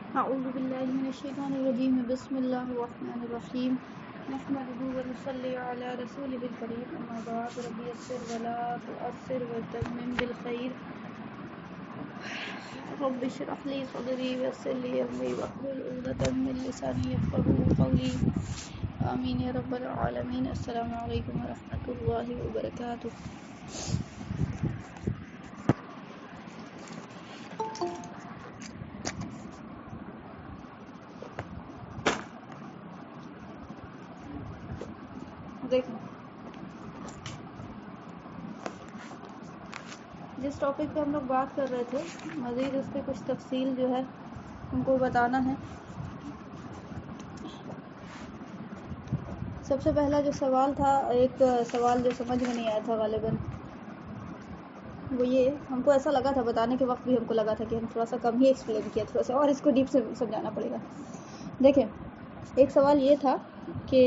أعوذ بالله من الشيطان الرجيم بسم الله الرحمن الرحيم نحمده ونصلي على رسوله الكريم أما بعد رب يسر ولا تؤثر وتمم بالخير رب اشرح لي صدري ويسر لي أمري واحلل عقدة من لساني يفقهوا قولي آمين يا رب العالمين. السلام عليكم ورحمة الله وبركاته. دیکھیں جس ٹاپک پہ ہم لوگ بات کر رہے تھے مزید اس پہ کچھ تفصیل جو ہے ان کو بتانا ہے. سب سے پہلا جو سوال تھا، ایک سوال جو سمجھ میں نہیں آیا تھا غالباً، وہ یہ ہم کو ایسا لگا تھا بتانے کے وقت بھی ہم کو لگا تھا کہ ہم تھوڑا سا کم ہی ایکسپلین کیا، تھوڑا سا اور اس کو ڈیپ سے سمجھانا پڑے گا. دیکھیں ایک سوال یہ تھا کہ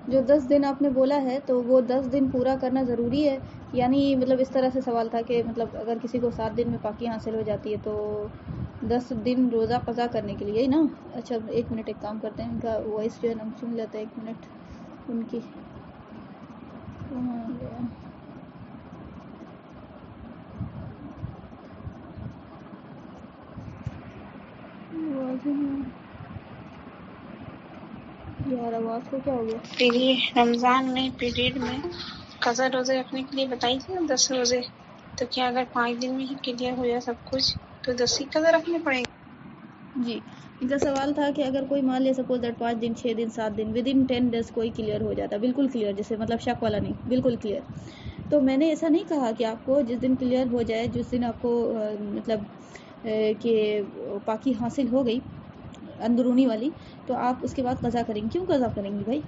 جو 10 دن آپ نے بولا ہے تو وہ 10 دن پورا کرنا ضروری ہے، یعنی مطلب اس طرح سے سوال تھا کہ مطلب اگر کسی کو 7 دن میں پاکی حاصل ہو جاتی ہے تو 10 دن روزہ قضا کرنے کے لیے نا. اچھا ایک منٹ ایک کام کرتے ہیں، ان کا وائس جو ہے ہم سن لیتے ہیں. ایک منٹ ان کی یار آواز کو کیا ہو گیا؟ رمضان میں پیریڈ میں قضا روزے رکھنے کے لیے بتائی تھی نا 10 روزے، تو کیا اگر 5 دن میں ہی کلیئر ہو جائے سب کچھ تو 10 ہی قضا رکھنے پڑیں گے؟ جی ان کا سوال تھا کہ اگر کوئی مان لے سپوز دیٹ 5 دن 6 دن 7 دن ود ان 10 ڈیز کوئی کلیئر ہو جاتا، بالکل کلیئر، جیسے مطلب شک والا نہیں، بالکل کلیئر. تو میں نے ایسا نہیں کہا کہ آپ کو جس دن کلیئر ہو جائے، جس دن آپ کو مطلب کہ پاکی حاصل ہو گئی اندرونی والی، تو آپ اس کے بعد قضا کریں گے. کیوں قضا کریں گے بھائی؟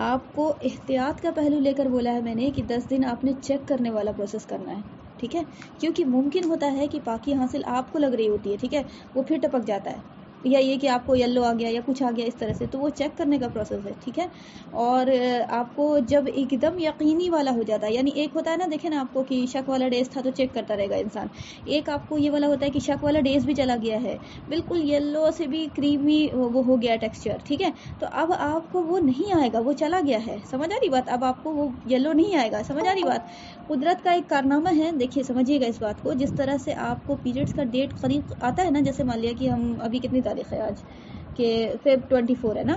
آپ کو احتیاط کا پہلو لے کر بولا ہے میں نے کہ 10 دن آپ نے چیک کرنے والا پروسیس کرنا ہے، ٹھیک ہے؟ کیونکہ ممکن ہوتا ہے کہ پاکی حاصل آپ کو لگ رہی ہوتی ہے، ٹھیک ہے، وہ پھر ٹپک جاتا ہے، یا یہ کہ آپ کو یلو آ گیا یا کچھ آ گیا اس طرح سے، تو وہ چیک کرنے کا پروسیس ہے، ٹھیک ہے. اور آپ کو جب ایک دم یقینی والا ہو جاتا ہے، یعنی ایک ہوتا ہے نا، دیکھیں نا آپ کو کہ شک والا ڈیز تھا تو چیک کرتا رہے گا انسان، ایک آپ کو یہ والا ہوتا ہے کہ شک والا ڈیز بھی چلا گیا ہے، بالکل یلو سے بھی کریمی وہ ہو گیا ٹیکسچر، ٹھیک ہے، تو اب آپ کو وہ نہیں آئے گا، وہ چلا گیا ہے. سمجھ آ رہی بات؟ اب آپ کو وہ یلو نہیں آئے گا. سمجھ آ رہی بات؟ قدرت کا ایک کارنامہ ہے، دیکھیے سمجھیے گا اس بات کو. جس طرح سے آپ کو پیریڈز کا ڈیٹ قریب آتا ہے نا، جیسے مان لیا کہ ہم ابھی کتنی تاریخ ہے آج، کہ فیب 24 ہے نا،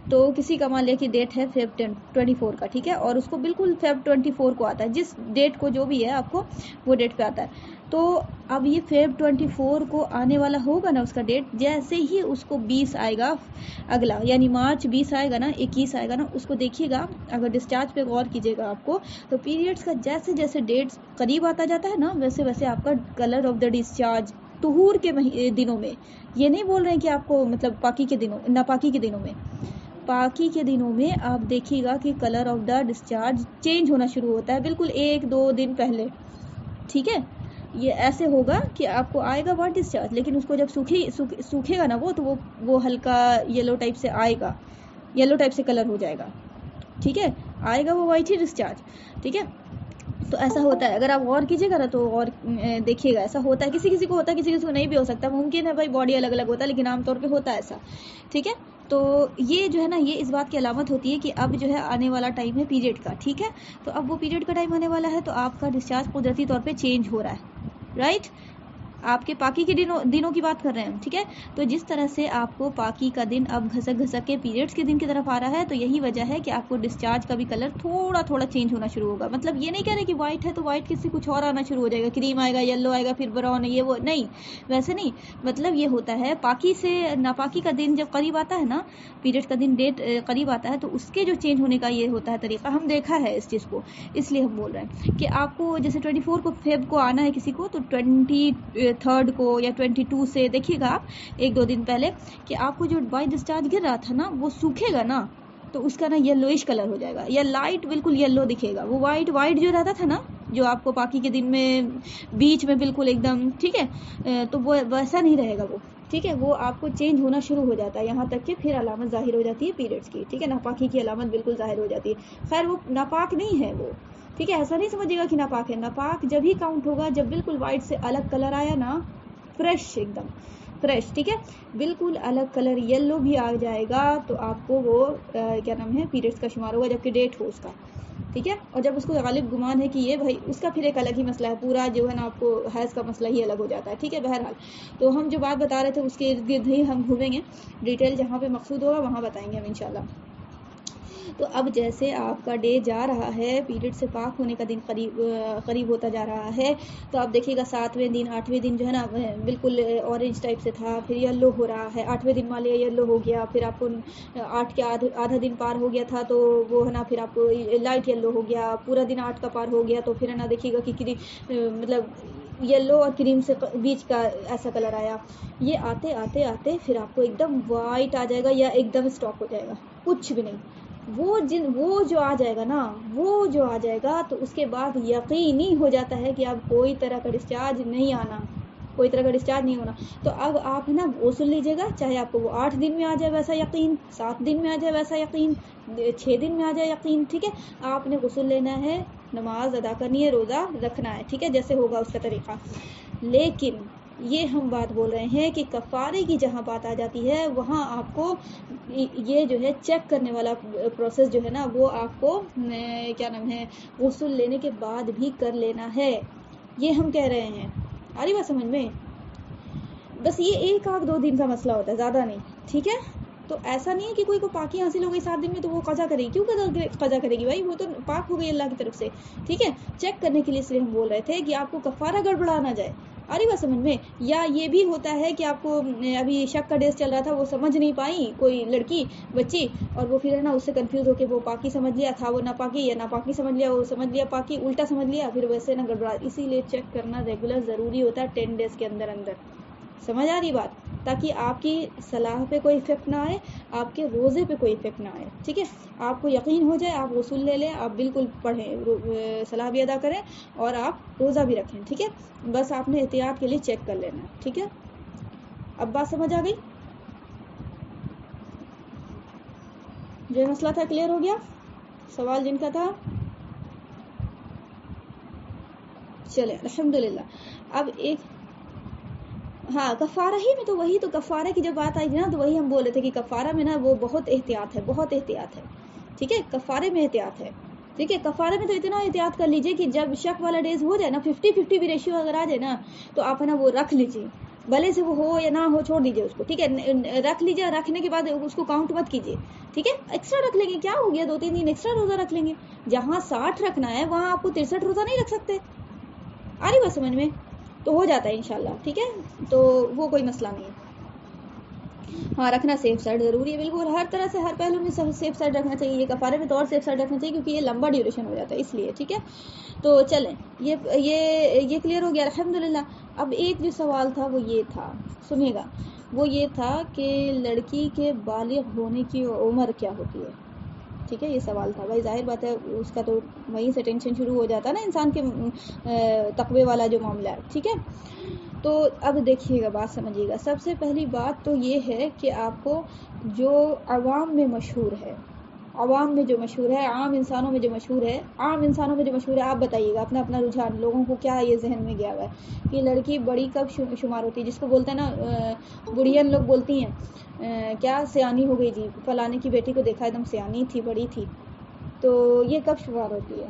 تو کسی کا مان لیا کہ ڈیٹ ہے فیب 24 کا، ٹھیک ہے، اور اس کو بالکل فیب 24 کو آتا ہے، جس ڈیٹ کو جو بھی ہے آپ کو وہ ڈیٹ پہ آتا ہے. تو اب یہ فیب 24 کو آنے والا ہوگا نا اس کا ڈیٹ، جیسے ہی اس کو 20 آئے گا اگلا، یعنی مارچ 20 آئے گا نا، 21 آئے گا نا، اس کو دیکھیے گا، اگر ڈسچارج پہ غور کیجیے گا آپ کو، تو پیریڈز کا جیسے جیسے ڈیٹ قریب آتا جاتا ہے نا، ویسے ویسے آپ کا کلر آف دا ڈسچارج طہور کے دنوں میں، یہ نہیں بول رہے ہیں کہ آپ کو مطلب پاکی کے دنوں، ناپاکی کے دنوں میں، پاکی کے دنوں میں آپ دیکھیے گا کہ colour of the discharge change ہونا شروع ہوتا ہے بالکل 1-2 دن پہلے، ٹھیک ہے. یہ ایسے ہوگا کہ آپ کو آئے گا واٹ ڈسچارج، لیکن اس کو جب سوکھے گا نا تو وہ ہلکا یلو ٹائپ سے آئے گا، یلو ٹائپ سے کلر ہو جائے گا، ٹھیک ہے، آئے گا وہ وائٹ ہی ڈسچارج، ٹھیک ہے. تو ایسا ہوتا ہے، اگر آپ غور کیجیے گا نا تو اور دیکھیے گا ایسا ہوتا ہے، کسی کسی کو ہوتا ہے، کسی کسی کو نہیں بھی ہو سکتا، ممکن ہے بھائی باڈی الگ الگ ہوتا ہے، لیکن عام طور پہ ہوتا ہے ایسا، ٹھیک ہے. تو یہ جو ہے نا، یہ اس بات کی علامت ہوتی ہے کہ اب جو ہے آنے والا ٹائم ہے پیریڈ کا، ٹھیک ہے. تو اب وہ پیریڈ کا ٹائم آنے والا ہے، تو آپ کا ڈسچارج قدرتی طور پہ چینج ہو رہا ہے، رائٹ؟ آپ کے پاکی کے دنوں کی بات کر رہے ہیں، ٹھیک ہے. تو جس طرح سے آپ کو پاکی کا دن اب گھسک گھسک کے پیریڈز کے دن کی طرف آ رہا ہے، تو یہی وجہ ہے کہ آپ کو ڈسچارج کا بھی کلر تھوڑا تھوڑا چینج ہونا شروع ہوگا. مطلب یہ نہیں کہہ رہے کہ وائٹ ہے تو وائٹ کسی کچھ اور آنا شروع ہو جائے گا، کریم آئے گا، یلو آئے گا، پھر براؤن، یہ وہ نہیں، ویسے نہیں. مطلب یہ ہوتا ہے پاکی سے ناپاکی کا دن جب قریب آتا ہے نا، پیریڈ کا دن ڈیٹ قریب آتا ہے، تو اس کے جو چینج ہونے کا یہ ہوتا ہے طریقہ، ہم دیکھا ہے اس چیز کو، اس لیے ہم بول رہے ہیں کہ آپ کو جیسے 24 کو فیب کو آنا ہے کسی کو، تو 23 کو یا 22 سے دیکھیے گا آپ 1-2 دن پہلے کہ آپ کو جو وائٹ ڈسچارج گر رہا تھا نا، وہ سوکھے گا نا، تو اس کا نا یلوئش کلر ہو جائے گا، یا لائٹ بالکل یلو دکھے گا. وہ وائٹ جو رہتا تھا نا، جو آپ کو پاکی کے دن میں بیچ میں بالکل ایک دم، ٹھیک ہے، تو وہ ویسا نہیں رہے گا وہ، ٹھیک ہے. وہ آپ کو چینج ہونا شروع ہو جاتا ہے، یہاں تک کہ پھر علامت ظاہر ہو جاتی ہے پیریڈز کی، ٹھیک ہے، ناپاکی کی علامت بالکل ظاہر ہو جاتی ہے. خیر وہ ناپاک نہیں ہے، وہ ٹھیک ہے, ایسا نہیں سمجھے گا کہ ناپاک ہے. ناپاک جب ہی کاؤنٹ ہوگا جب بالکل وائٹ سے الگ کلر آیا نا, فریش, ایک دم فریش, ٹھیک ہے, بالکل الگ کلر یلو بھی آ جائے گا تو آپ کو وہ کیا نام ہے پیریڈس کا شمار ہوگا, جبکہ ڈیٹ ہو اس کا, ٹھیک ہے. اور جب اس کو غالب گمان ہے کہ یہ بھائی, اس کا پھر ایک الگ ہی مسئلہ ہے, پورا جو ہے نا آپ کو حیض کا مسئلہ ہی الگ ہو جاتا ہے, ٹھیک ہے. بہرحال تو ہم جو بات بتا رہے تھے اس کے ارد گرد ہی ہم گھومیں گے, ڈیٹیل جہاں پہ مقصود ہوگا وہاں بتائیں گے ہم انشاءاللہ. تو اب جیسے آپ کا ڈے جا رہا ہے, پیریڈ سے پاک ہونے کا دن قریب ہوتا جا رہا ہے, تو آپ دیکھیے گا 7ویں دن 8ویں دن جو ہے نا بالکل اورنج ٹائپ سے تھا, پھر یلو ہو رہا ہے, 8ویں دن مان لیا یلو ہو گیا, پھر آپ کو 8 کے آدھا دن پار ہو گیا تھا تو وہ ہے نا پھر آپ کو لائٹ یلو ہو گیا, پورا دن 8 کا پار ہو گیا تو پھر ہے نا دیکھیے گا کہ مطلب یلو اور کریم سے بیچ کا ایسا کلر آیا. یہ آتے آتے آتے پھر آپ کو ایک دم وائٹ آ جائے گا یا ایک دم اسٹاپ ہو جائے گا, کچھ بھی نہیں. وہ جو آ جائے گا نا, وہ جو آ جائے گا تو اس کے بعد یقینی ہو جاتا ہے کہ اب کوئی طرح کا ڈسچارج نہیں آنا, کوئی طرح کا ڈسچارج نہیں ہونا. تو اب آپ ہے نا غسل لیجیے گا, چاہے آپ کو وہ 8 دن میں آ جائے ویسا یقین, 7 دن میں آ جائے ویسا یقین, 6 دن میں آ جائے یقین, ٹھیک ہے. آپ نے غسل لینا ہے, نماز ادا کرنی ہے, روزہ رکھنا ہے, ٹھیک ہے, جیسے ہوگا اس کا طریقہ. لیکن یہ ہم بات بول رہے ہیں کہ کفارے کی جہاں بات آ جاتی ہے وہاں آپ کو یہ جو ہے چیک کرنے والا پروسیس جو ہے نا وہ آپ کو کیا نام ہے غسل لینے کے بعد بھی کر لینا ہے. یہ ہم کہہ رہے ہیں, آ رہی بات سمجھ میں؟ بس یہ 1-2 دن کا مسئلہ ہوتا ہے, زیادہ نہیں, ٹھیک ہے. تو ایسا نہیں ہے کہ کوئی کو پاکی حاصل ہو گئی 7 دن میں تو وہ قضا کرے گی. کیوں قضا کرے گی بھائی, وہ تو پاک ہو گئی اللہ کی طرف سے, ٹھیک ہے. چیک کرنے کے لیے اس لیے ہم بول رہے تھے کہ آپ کو کفارہ گڑبڑا نہ جائے. آ رہی بات سمجھ میں؟ یا یہ بھی ہوتا ہے کہ آپ کو ابھی شک کا ڈیز چل رہا تھا, وہ سمجھ نہیں پائی کوئی لڑکی بچی, اور وہ پھر ہے نا اس سے کنفیوز ہو کے وہ پاکی سمجھ لیا تھا, وہ ناپاکی یا ناپاکی سمجھ لیا, وہ سمجھ لیا پاکی, الٹا سمجھ لیا, پھر ویسے نہ گڑبڑا. اسی لیے چیک کرنا ریگولر ضروری ہوتا ہے 10 ڈیز کے اندر. سمجھ آ رہی بات؟ تاکہ آپ کی صلاح پہ کوئی افیکٹ نہ آئے, آپ کے روزے پہ کوئی افیکٹ نہ آئے, ٹھیک ہے. آپ کو یقین ہو جائے, آپ غسل لے لیں, آپ بالکل پڑھیں, صلاح بھی ادا کریں اور آپ روزہ بھی رکھیں, ٹھیک ہے. بس آپ نے احتیاط کے لیے چیک کر لینا, ٹھیک ہے. اب بات سمجھ آ گئی؟ جو مسئلہ تھا کلیئر ہو گیا؟ سوال جن کا تھا چلے الحمدللہ. اب ایک ہاں کفارہ ہی میں تو وہی تو کفارہ کی جب بات آئی نا تو وہی ہم بول رہے تھے کہ کفارہ میں نا وہ بہت احتیاط ہے, بہت احتیاط ہے, ٹھیک ہے. کفارے میں احتیاط ہے, ٹھیک ہے. کفارے میں تو اتنا احتیاط کر لیجئے کہ جب شک والا ڈیز ہو جائے نا 50-50 بھی ریشیو اگر آ جائے نا تو آپ ہے نا وہ رکھ لیجئے, بھلے سے وہ ہو یا نہ ہو, چھوڑ دیجئے اس کو, ٹھیک ہے. رکھ لیجئے, رکھنے کے بعد اس کو کاؤنٹ مت کیجئے, ٹھیک ہے. ایکسٹرا رکھ لیں گے, کیا ہو گیا, 2-3 دن ایکسٹرا روزہ رکھ لیں گے. جہاں 60 رکھنا ہے وہاں آپ کو 63 روزہ نہیں رکھ سکتے. آ رہی بات سمجھ میں؟ تو ہو جاتا ہے انشاءاللہ, ٹھیک ہے. تو وہ کوئی مسئلہ نہیں ہے. ہاں رکھنا سیف سائڈ ضروری ہے, بالکل ہر طرح سے ہر پہلو میں سیف سائڈ رکھنا چاہیے. یہ کفارے میں تو اور سیف سائڈ رکھنا چاہیے کیونکہ یہ لمبا ڈیوریشن ہو جاتا ہے, اس لیے, ٹھیک ہے. تو چلیں یہ کلیئر ہو گیا الحمدللہ. اب ایک جو سوال تھا وہ یہ تھا, سنیے گا, وہ یہ تھا کہ لڑکی کے بالغ ہونے کی عمر کیا ہوتی ہے, ٹھیک ہے. یہ سوال تھا بھائی, ظاہر بات ہے اس کا تو وہیں سے ٹینشن شروع ہو جاتا ہے نا انسان کے تقوی والا جو معاملہ ہے, ٹھیک ہے. تو اب دیکھیے گا, بات سمجھیے گا. سب سے پہلی بات تو یہ ہے کہ آپ کو جو عوام میں مشہور ہے, عوام میں جو مشہور ہے, عام انسانوں میں جو مشہور ہے, آپ بتائیے گا اپنا اپنا رجحان, لوگوں کو کیا یہ ذہن میں گیا ہوا ہے کہ لڑکی بڑی کب شمار ہوتی ہے, جس کو بولتے ہیں نا بڑھین لوگ بولتی ہیں کیا سیانی ہو گئی جی, فلانے کی بیٹی کو دیکھا ایک دم سیانی تھی, بڑی تھی, تو یہ کب شمار ہوتی ہے.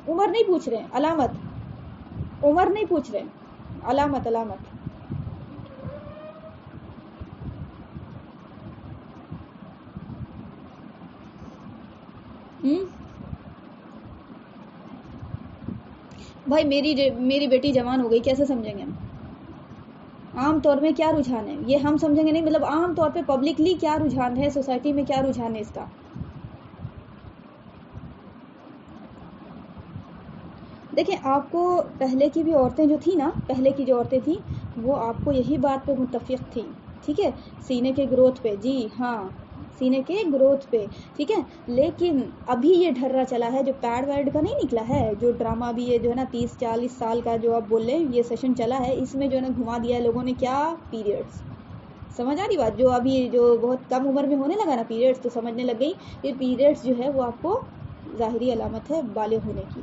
عمر نہیں پوچھ رہے ہیں, علامت, عمر نہیں پوچھ رہے ہیں, علامت. بھائی میری بیٹی جوان ہو گئی, کیسے سمجھیں گے ہم؟ عام طور میں کیا رجحان ہے یہ ہم سمجھیں گے نہیں, مطلب عام طور پہ پبلکلی کیا رجحان ہے, سوسائٹی میں کیا رجحان ہے اس کا. دیکھیں آپ کو پہلے کی بھی عورتیں جو تھیں نا, پہلے کی جو عورتیں تھیں وہ آپ کو یہی بات پہ متفق تھیں, ٹھیک ہے. سینے کے گروتھ پہ, جی ہاں سینے کے گروتھ پہ, ٹھیک ہے. لیکن ابھی یہ ڈھرا چلا ہے, جو پیڈ ویڈ کا نہیں نکلا ہے, جو ڈرامہ بھی یہ جو ہے نا 30-40 سال کا جو آپ بول رہے ہیں یہ سیشن چلا ہے, اس میں جو ہے نا گھما دیا ہے لوگوں نے کیا, پیریڈز. سمجھ آ رہی بات؟ جو ابھی جو بہت کم عمر میں ہونے لگا نا پیریڈز, تو سمجھنے لگ گئی یہ پیریڈز جو ہے وہ آپ کو ظاہری علامت ہے بالغ ہونے کی.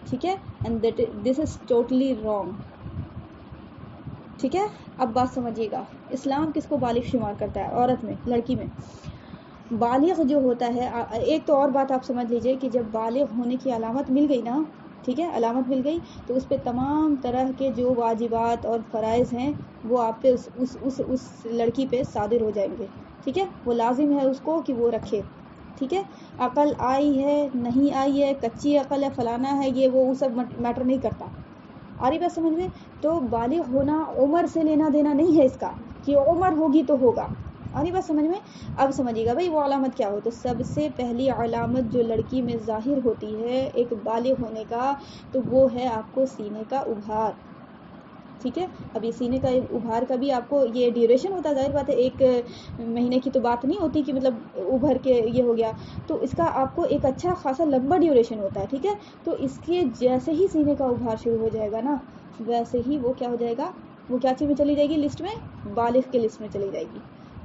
ٹھیک ہے, and this is totally wrong. ٹھیک ہے, اب بات سمجھیے گا, اسلام کس کو بالغ شمار کرتا ہے عورت میں, لڑکی میں؟ بالغ جو ہوتا ہے, ایک تو اور بات آپ سمجھ لیجئے کہ جب بالغ ہونے کی علامت مل گئی نا, ٹھیک ہے, علامت مل گئی, تو اس پہ تمام طرح کے جو واجبات اور فرائض ہیں وہ آپ پہ اس لڑکی پہ صادر ہو جائیں گے. ٹھیک ہے, وہ لازم ہے اس کو کہ وہ رکھے. ٹھیک ہے, عقل آئی ہے نہیں آئی ہے, کچی عقل ہے, فلانا ہے, یہ وہ سب میٹر نہیں کرتا. آ رہی بات سمجھ میں؟ تو بالغ ہونا عمر سے لینا دینا نہیں ہے اس کا کہ عمر ہوگی تو ہوگا. آ رہی بات سمجھ میں؟ اب سمجھیے گا بھائی وہ علامت کیا ہو. تو سب سے پہلی علامت جو لڑکی میں ظاہر ہوتی ہے ایک بالغ ہونے کا, تو وہ ہے آپ کو سینے کا ابھار. ٹھیک ہے, اب یہ سینے کا ابھار کا بھی آپ کو یہ ڈیوریشن ہوتا ہے, ظاہر بات ہے 1 مہینے کی تو بات نہیں ہوتی کہ مطلب ابھر کے یہ ہو گیا, تو اس کا آپ کو ایک اچھا خاصا لمبا ڈیوریشن ہوتا ہے. ٹھیک ہے, تو اس کے جیسے ہی سینے کا ابھار شروع ہو جائے گا نا, ویسے ہی وہ کیا ہو جائے گا, وہ کیا چیز میں چلی جائے گی لسٹ میں, بالغ کے لسٹ میں چلی جائے گی.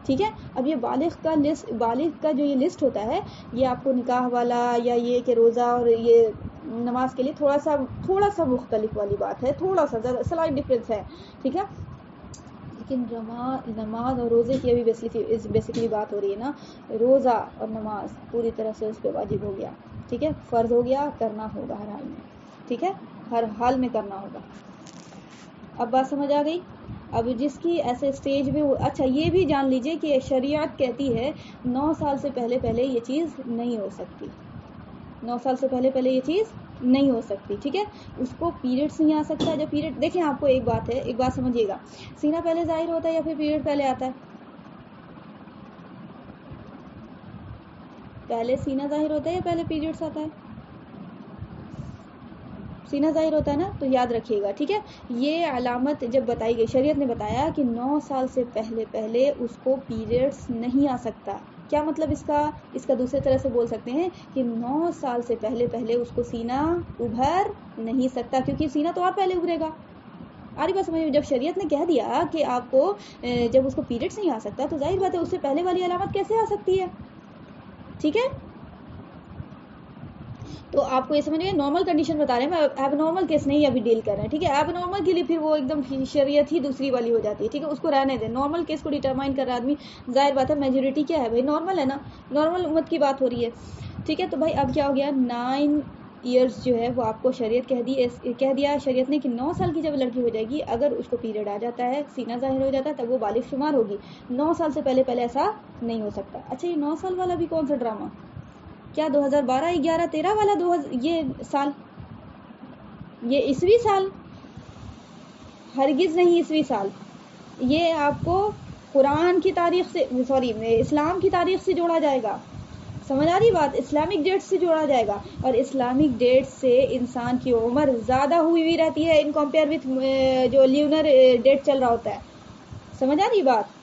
ٹھیک ہے, اب یہ بالغ کا جو یہ لسٹ ہوتا ہے, یہ آپ کو نکاح والا یا یہ کہ روزہ اور یہ نماز کے لیے تھوڑا سا مختلف والی بات ہے, تھوڑا سا سلائٹ ڈفرینس ہے. ٹھیک ہے, لیکن نماز اور روزے کی ابھی بیسیکلی بات ہو رہی ہے نا. روزہ اور نماز پوری طرح سے اس پہ واجب ہو گیا. ٹھیک ہے, فرض ہو گیا, کرنا ہوگا ہر حال میں. ٹھیک ہے, ہر حال میں کرنا ہوگا. اب بات سمجھ آ گئی. اب جس کی ایسے اسٹیج میں, اچھا یہ بھی جان لیجئے کہ شریعت کہتی ہے 9 سال سے پہلے یہ چیز نہیں ہو سکتی. 9 سال سے پہلے یہ چیز نہیں ہو سکتی. ٹھیک ہے, اس کو پیریڈس نہیں آ سکتا. جب پیریڈ, دیکھیں آپ کو ایک بات سمجھیے گا, سینہ پہلے ظاہر ہوتا ہے یا پھر پیریڈ پہلے آتا ہے؟ پہلے سینہ ظاہر ہوتا ہے یا پہلے پیریڈس آتا ہے؟ سینہ ظاہر ہوتا ہے نا. تو یاد رکھیے گا. ٹھیک ہے, یہ علامت جب بتائی گئی, شریعت نے بتایا کہ 9 سال سے پہلے اس کو پیریڈس نہیں آ سکتا. کیا مطلب اس کا دوسرے طرح سے بول سکتے ہیں کہ 9 سال سے پہلے اس کو سینہ ابھر نہیں سکتا, کیونکہ سینہ تو اور پہلے ابھرے گا. آ رہی بات سمجھ میں؟ جب شریعت نے کہہ دیا کہ آپ کو جب اس کو پیریڈس نہیں آ سکتا, تو ظاہر بات ہے اس سے پہلے والی علامت کیسے آ سکتی ہے. ٹھیک ہے, تو آپ کو یہ سمجھ گئے, نارمل کنڈیشن بتا رہے ہیں, میں ایب نارمل کیس نہیں ابھی ڈیل کر رہے ہیں. ٹھیک ہے, ایب نارمل کے لیے پھر وہ ایک دم شریعت ہی دوسری والی ہو جاتی ہے. ٹھیک ہے, اس کو رہنے دیں. نارمل کیس کو ڈیٹرمائن کر رہا آدمی, ظاہر بات ہے میجورٹی کیا ہے بھائی, نارمل ہے نا, نارمل امت کی بات ہو رہی ہے. ٹھیک ہے, تو بھائی اب کیا ہو گیا, 9 ایئرس جو ہے وہ آپ کو شریعت کہہ دیا شریعت نے کہ 9 سال کی جب لڑکی ہو جائے گی, اگر اس کو پیریڈ آ جاتا ہے, سینہ ظاہر ہو جاتا ہے, تب وہ بالغ شمار ہوگی. 9 سال سے پہلے ایسا نہیں ہو سکتا. اچھا, یہ 9 سال والا بھی کون سا ڈرامہ, کیا 2012 11 13 والا یہ سال, یہ عیسوی سال ہرگز نہیں. عیسوی سال یہ آپ کو قرآن کی تاریخ سے, اسلام کی تاریخ سے جوڑا جائے گا. سمجھ آ رہی بات, اسلامک ڈیٹ سے جوڑا جائے گا, اور اسلامک ڈیٹ سے انسان کی عمر زیادہ ہوئی رہتی ہے ان کمپیئر وتھ جو لیونر ڈیٹ چل رہا ہوتا ہے. سمجھ آ رہی بات؟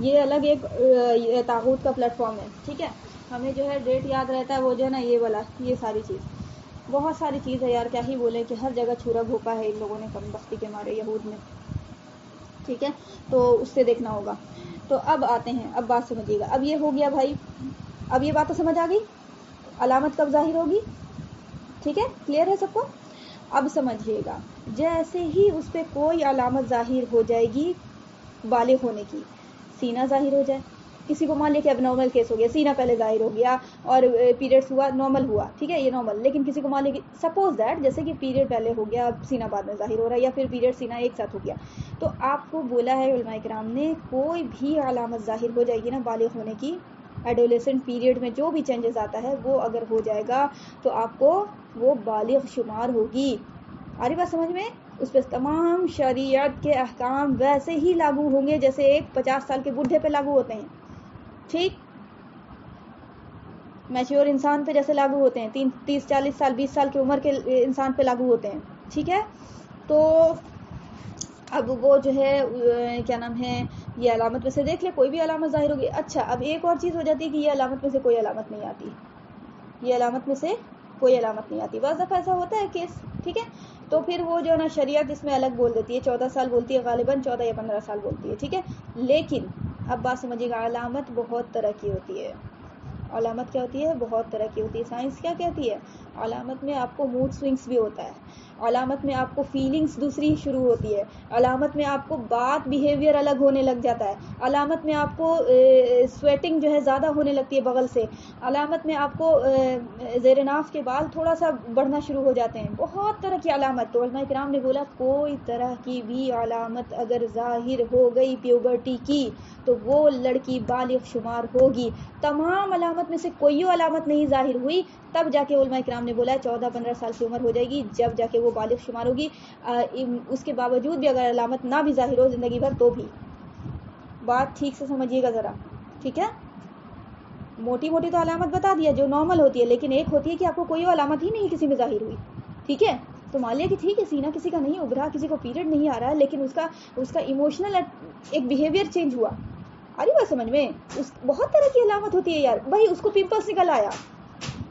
یہ الگ ایک طاغوت کا پلیٹ فارم ہے. ٹھیک ہے, ہمیں جو ہے ڈیٹ یاد رہتا ہے, وہ جو ہے نا یہ والا, یہ ساری چیز, بہت ساری چیز ہے یار, کیا ہی بولیں کہ ہر جگہ چھورا بھوکا ہے ان لوگوں نے کم بختی کے مارے یہود میں. ٹھیک ہے, تو اس سے دیکھنا ہوگا. تو اب آتے ہیں, اب بات سمجھیے گا. اب یہ ہو گیا بھائی, اب یہ بات تو سمجھ آ گئی, علامت کب ظاہر ہوگی. ٹھیک ہے, کلیئر ہے سب کو. اب سمجھیے گا, جیسے ہی اس پہ کوئی علامت ظاہر ہو جائے گی بالغ ہونے کی, سینہ ظاہر ہو جائے, کسی کو مان لیا کہ اب نارمل کیس ہو گیا, سینہ پہلے ظاہر ہو گیا اور پیریڈس ہوا, نارمل ہوا. ٹھیک ہے, یہ نارمل. لیکن کسی کو مان لیا کہ سپوز دیٹ جیسے کہ پیریڈ پہلے ہو گیا, اب سینہ بعد میں ظاہر ہو رہا ہے, یا پھر پیریڈ سینہ ایک ساتھ ہو گیا, تو آپ کو بولا ہے علماء کرام نے, کوئی بھی علامت ظاہر ہو جائے گی نا بالغ ہونے کی, ایڈولیسنٹ پیریڈ میں جو بھی چینجز آتا ہے وہ اگر ہو جائے گا, تو آپ کو وہ بالغ شمار ہوگی. آ رہی بات سمجھ میں؟ اس پہ تمام شریعت کے احکام ویسے ہی لاگو ہوں گے جیسے ایک 50 سال کے بڈھے پہ لاگو ہوتے ہیں. ٹھیک, میچور انسان پہ جیسے لاگو ہوتے ہیں, 30 40 سال 20 سال کی عمر کے انسان پہ لاگو ہوتے ہیں. ٹھیک ہے, تو اب وہ جو ہے کیا نام ہے, یہ علامت میں سے دیکھ لے کوئی بھی علامت ظاہر ہوگی. اچھا, اب ایک اور چیز ہو جاتی ہے کہ یہ علامت میں سے کوئی علامت نہیں آتی, یہ علامت میں سے کوئی علامت نہیں آتی. بعض دفعہ ایسا ہوتا ہے کیس. ٹھیک ہے, تو پھر وہ جو نا شریعت اس میں الگ بول دیتی ہے, 14 سال بولتی ہے, غالباً 14 یا 15 سال بولتی ہے. ٹھیک ہے, لیکن اب بات سمجھیے گا, علامت بہت طرح کی ہوتی ہے. علامت کیا ہوتی ہے؟ بہت طرح کی ہوتی ہے. سائنس کیا کہتی ہے؟ علامت میں آپ کو موڈ سوئنگس بھی ہوتا ہے, علامت میں آپ کو فیلنگس دوسری شروع ہوتی ہے, علامت میں آپ کو بات بیہیویئر الگ ہونے لگ جاتا ہے, علامت میں آپ کو سویٹنگ جو ہے زیادہ ہونے لگتی ہے بغل سے, علامت میں آپ کو زیر ناف کے بال تھوڑا سا بڑھنا شروع ہو جاتے ہیں, بہت طرح کی علامت. تو علماء کرام نے بولا کوئی طرح کی بھی علامت اگر ظاہر ہو گئی پیوبرٹی کی تو وہ لڑکی بالغ شمار ہوگی. تمام علامت میں سے کوئی علامت نہیں ظاہر ہوئی تب جا کے علماء کرام نے بولا 14-15 سال کی عمر ہو جائے گی جب جا کے وہ بالغ شمار ہوگی. اس کے باوجود بھی اگر علامت نہ بھی ظاہر ہو زندگی بھر تو بھی. بات ٹھیک سے سمجھیے گا ذرا, ٹھیک ہے؟ موٹی موٹی تو علامت بتا دیا جو نارمل ہوتی ہے, لیکن ایک ہوتی ہے کہ آپ کو کوئی علامت ہی نہیں کسی میں ظاہر ہوئی, ٹھیک ہے؟ تو مان لیا کہ ٹھیک ہے سینہ کسی کا نہیں ابھرا, کسی کو پیریڈ نہیں آ رہا ہے, لیکن اس کا ایموشنل ایک بیہیویئر چینج ہوا. آ رہی بات سمجھ میں؟ بہت طرح کی علامت ہوتی ہے یار. بھائی اس کو پمپلس نکل آیا,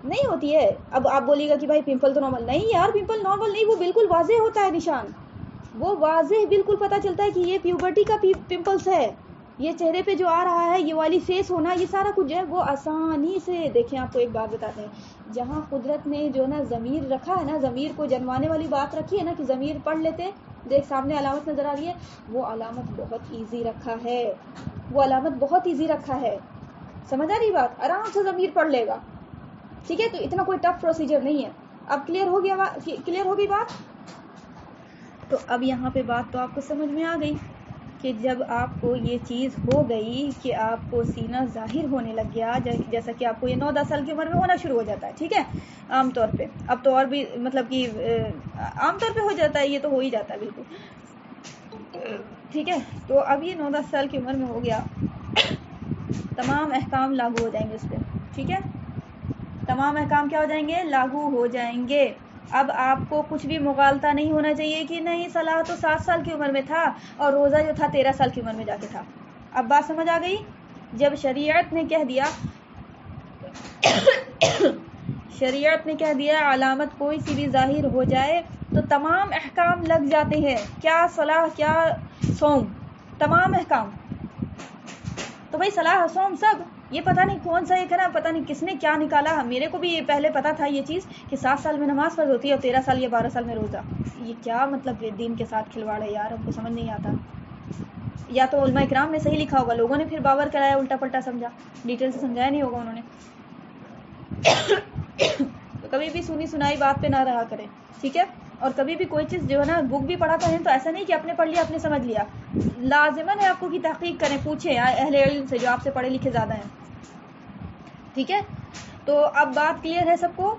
نہیں ہوتی ہے. اب آپ بولیے گا کہ بھائی پمپل تو نارمل نہیں یار, پمپل نارمل نہیں, وہ بالکل واضح ہوتا ہے نشان, وہ واضح بالکل پتہ چلتا ہے کہ یہ پیوبرٹی کا پمپلس ہے, یہ چہرے پہ جو آ رہا ہے, یہ والی فیس ہونا, یہ سارا کچھ جو ہے وہ آسانی سے. دیکھیں آپ کو ایک بات بتاتے ہیں, جہاں قدرت نے جو نا ضمیر رکھا ہے نا, ضمیر کو جنوانے والی بات رکھی ہے نا کہ ضمیر پڑھ لیتے, دیکھ سامنے علامت نظر آ رہی ہے, وہ علامت بہت ایزی رکھا ہے, وہ علامت بہت ایزی رکھا ہے. سمجھ آ رہی بات؟ آرام سے ضمیر پڑھ لے گا, ٹھیک ہے؟ تو اتنا کوئی ٹف پروسیجر نہیں ہے. اب کلیئر ہو گیا, کلیئر ہو گئی بات؟ تو اب یہاں پہ بات تو آپ کو سمجھ میں آ گئی کہ جب آپ کو یہ چیز ہو گئی کہ آپ کو سینہ ظاہر ہونے لگ گیا, جیسا کہ آپ کو یہ 9-10 سال کی عمر میں ہونا شروع ہو جاتا ہے, ٹھیک ہے؟ عام طور پہ, اب تو اور بھی مطلب کہ عام طور پہ ہو جاتا ہے, یہ تو ہو ہی جاتا ہے بالکل, ٹھیک ہے؟ تو اب یہ 9-10 سال کی عمر میں ہو گیا, تمام احکام لاگو ہو جائیں گے اس پہ, ٹھیک ہے؟ تمام احکام کیا ہو جائیں گے؟ لاگو ہو جائیں گے. اب آپ کو کچھ بھی مغالطہ نہیں ہونا چاہیے کہ نہیں صلاح تو 7 سال کی عمر میں تھا اور روزہ جو تھا 13 سال کی عمر میں جا کے تھا. اب بات سمجھ آ گئی؟ جب شریعت نے کہہ دیا علامت کوئی سی بھی ظاہر ہو جائے تو تمام احکام لگ جاتے ہیں, کیا صلاح کیا صوم, تمام احکام. تو بھائی صلاح صوم سب, یہ پتہ نہیں کون سا ایک ہے نا, پتہ نہیں کس نے کیا نکالا. میرے کو بھی یہ پہلے پتا تھا یہ چیز کہ 7 سال میں نماز فرض ہوتی ہے اور 13 سال یا 12 سال میں روزہ. یہ کیا مطلب دین کے ساتھ کھلواڑ ہے یار, ہم کو سمجھ نہیں آتا. یا تو علماء کرام نے صحیح لکھا ہوگا, لوگوں نے پھر باور کرایا, الٹا پلٹا سمجھا, ڈیٹیل سے سمجھایا نہیں ہوگا انہوں نے. تو کبھی بھی سنی سنائی بات پہ نہ رہا کریں, ٹھیک ہے؟ اور کبھی بھی کوئی چیز جو ہے نا بک بھی پڑھا کریں تو ایسا نہیں کہ اپنے پڑھ لیا اپنے سمجھ لیا, لازماً ہے آپ کو کی تحقیق کریں, پوچھیں اہل علم سے جو آپ سے پڑھے لکھے زیادہ ہیں, ٹھیک ہے؟ تو اب بات کلیئر ہے سب کو,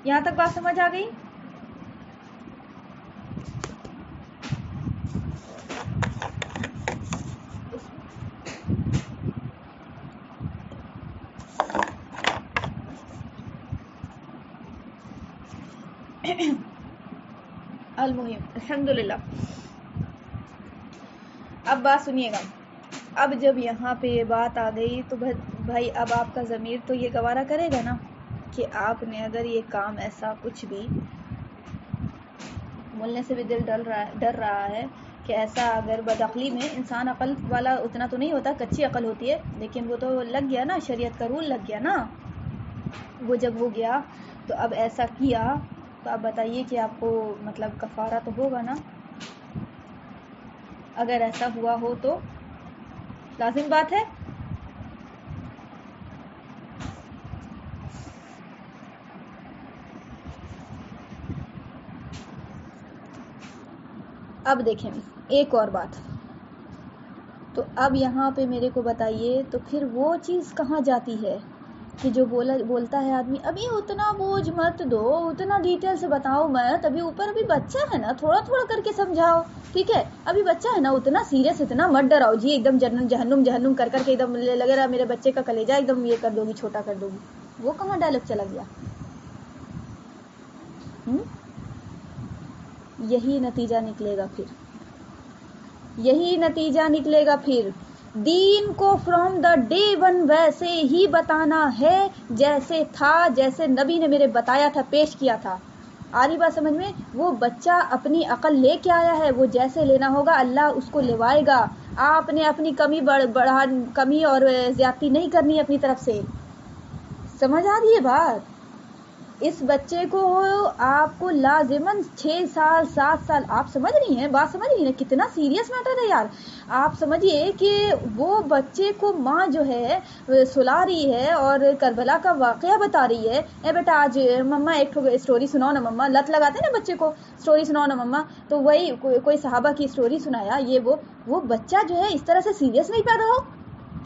یہاں تک بات سمجھ آ گئی؟ المہم الحمدللہ. اب بات سنیے گا. اب جب یہاں پہ یہ بات آ گئی تو بھائی اب آپ کا ضمیر تو یہ گوارا کرے گا نا کہ آپ نے اگر یہ کام ایسا کچھ بھی, بولنے سے بھی دل ڈر رہا ہے کہ ایسا اگر بدعقلی میں, انسان عقل والا اتنا تو نہیں ہوتا, کچی عقل ہوتی ہے, لیکن وہ تو لگ گیا نا, شریعت کا رول لگ گیا نا, وہ جب ہو گیا تو اب ایسا کیا تو اب بتائیے کہ آپ کو مطلب کفارہ تو ہوگا نا. اگر ایسا ہوا ہو تو لازم بات ہے. اب دیکھیں ایک اور بات, تو اب یہاں پہ میرے کو بتائیے تو پھر وہ چیز کہاں جاتی ہے کہ جو بولتا ہے آدمی ابھی اتنا بوجھ مت دو, اتنا ڈیٹیل سے بتاؤ مت, ابھی اوپر ابھی بچہ ہے نا, تھوڑا تھوڑا کر کے سمجھاؤ, ٹھیک ہے؟ ابھی بچہ ہے نا, اتنا سیریس اتنا مت ڈراؤ جی, ایک دم جہنم کر کے ایک دم لگے رہا میرے بچے کا کلیجہ ایک دم یہ کر دو گی, چھوٹا کر دو گی. وہ کہاں ڈائلاگ چلا گیا؟ یہی نتیجہ نکلے گا پھر, یہی نتیجہ نکلے گا پھر. دین کو فرام دا ڈے ون ویسے ہی بتانا ہے جیسے تھا, جیسے نبی نے میرے بتایا تھا, پیش کیا تھا. آ رہی بات سمجھ میں؟ وہ بچہ اپنی عقل لے کے آیا ہے، وہ جیسے لینا ہوگا اللہ اس کو لوائے گا. آپ نے اپنی کمی اور زیادتی نہیں کرنی اپنی طرف سے. سمجھ آ رہی ہے بات؟ اس بچے کو آپ کو لازماً 6 سال 7 سال، آپ سمجھ رہی ہیں بات؟ سمجھ رہی ہیں کتنا سیریس میٹر ہے یار. آپ سمجھیے کہ وہ بچے کو ماں جو ہے سلا رہی ہے اور کربلا کا واقعہ بتا رہی ہے. اے بیٹا آج مما ایک اسٹوری سناؤ نا مما. لت لگاتے نا بچے کو، اسٹوری سناؤ نا مما. تو وہی کوئی صحابہ کی اسٹوری سنایا. یہ وہ بچہ جو ہے اس طرح سے سیریس نہیں پیدا ہو،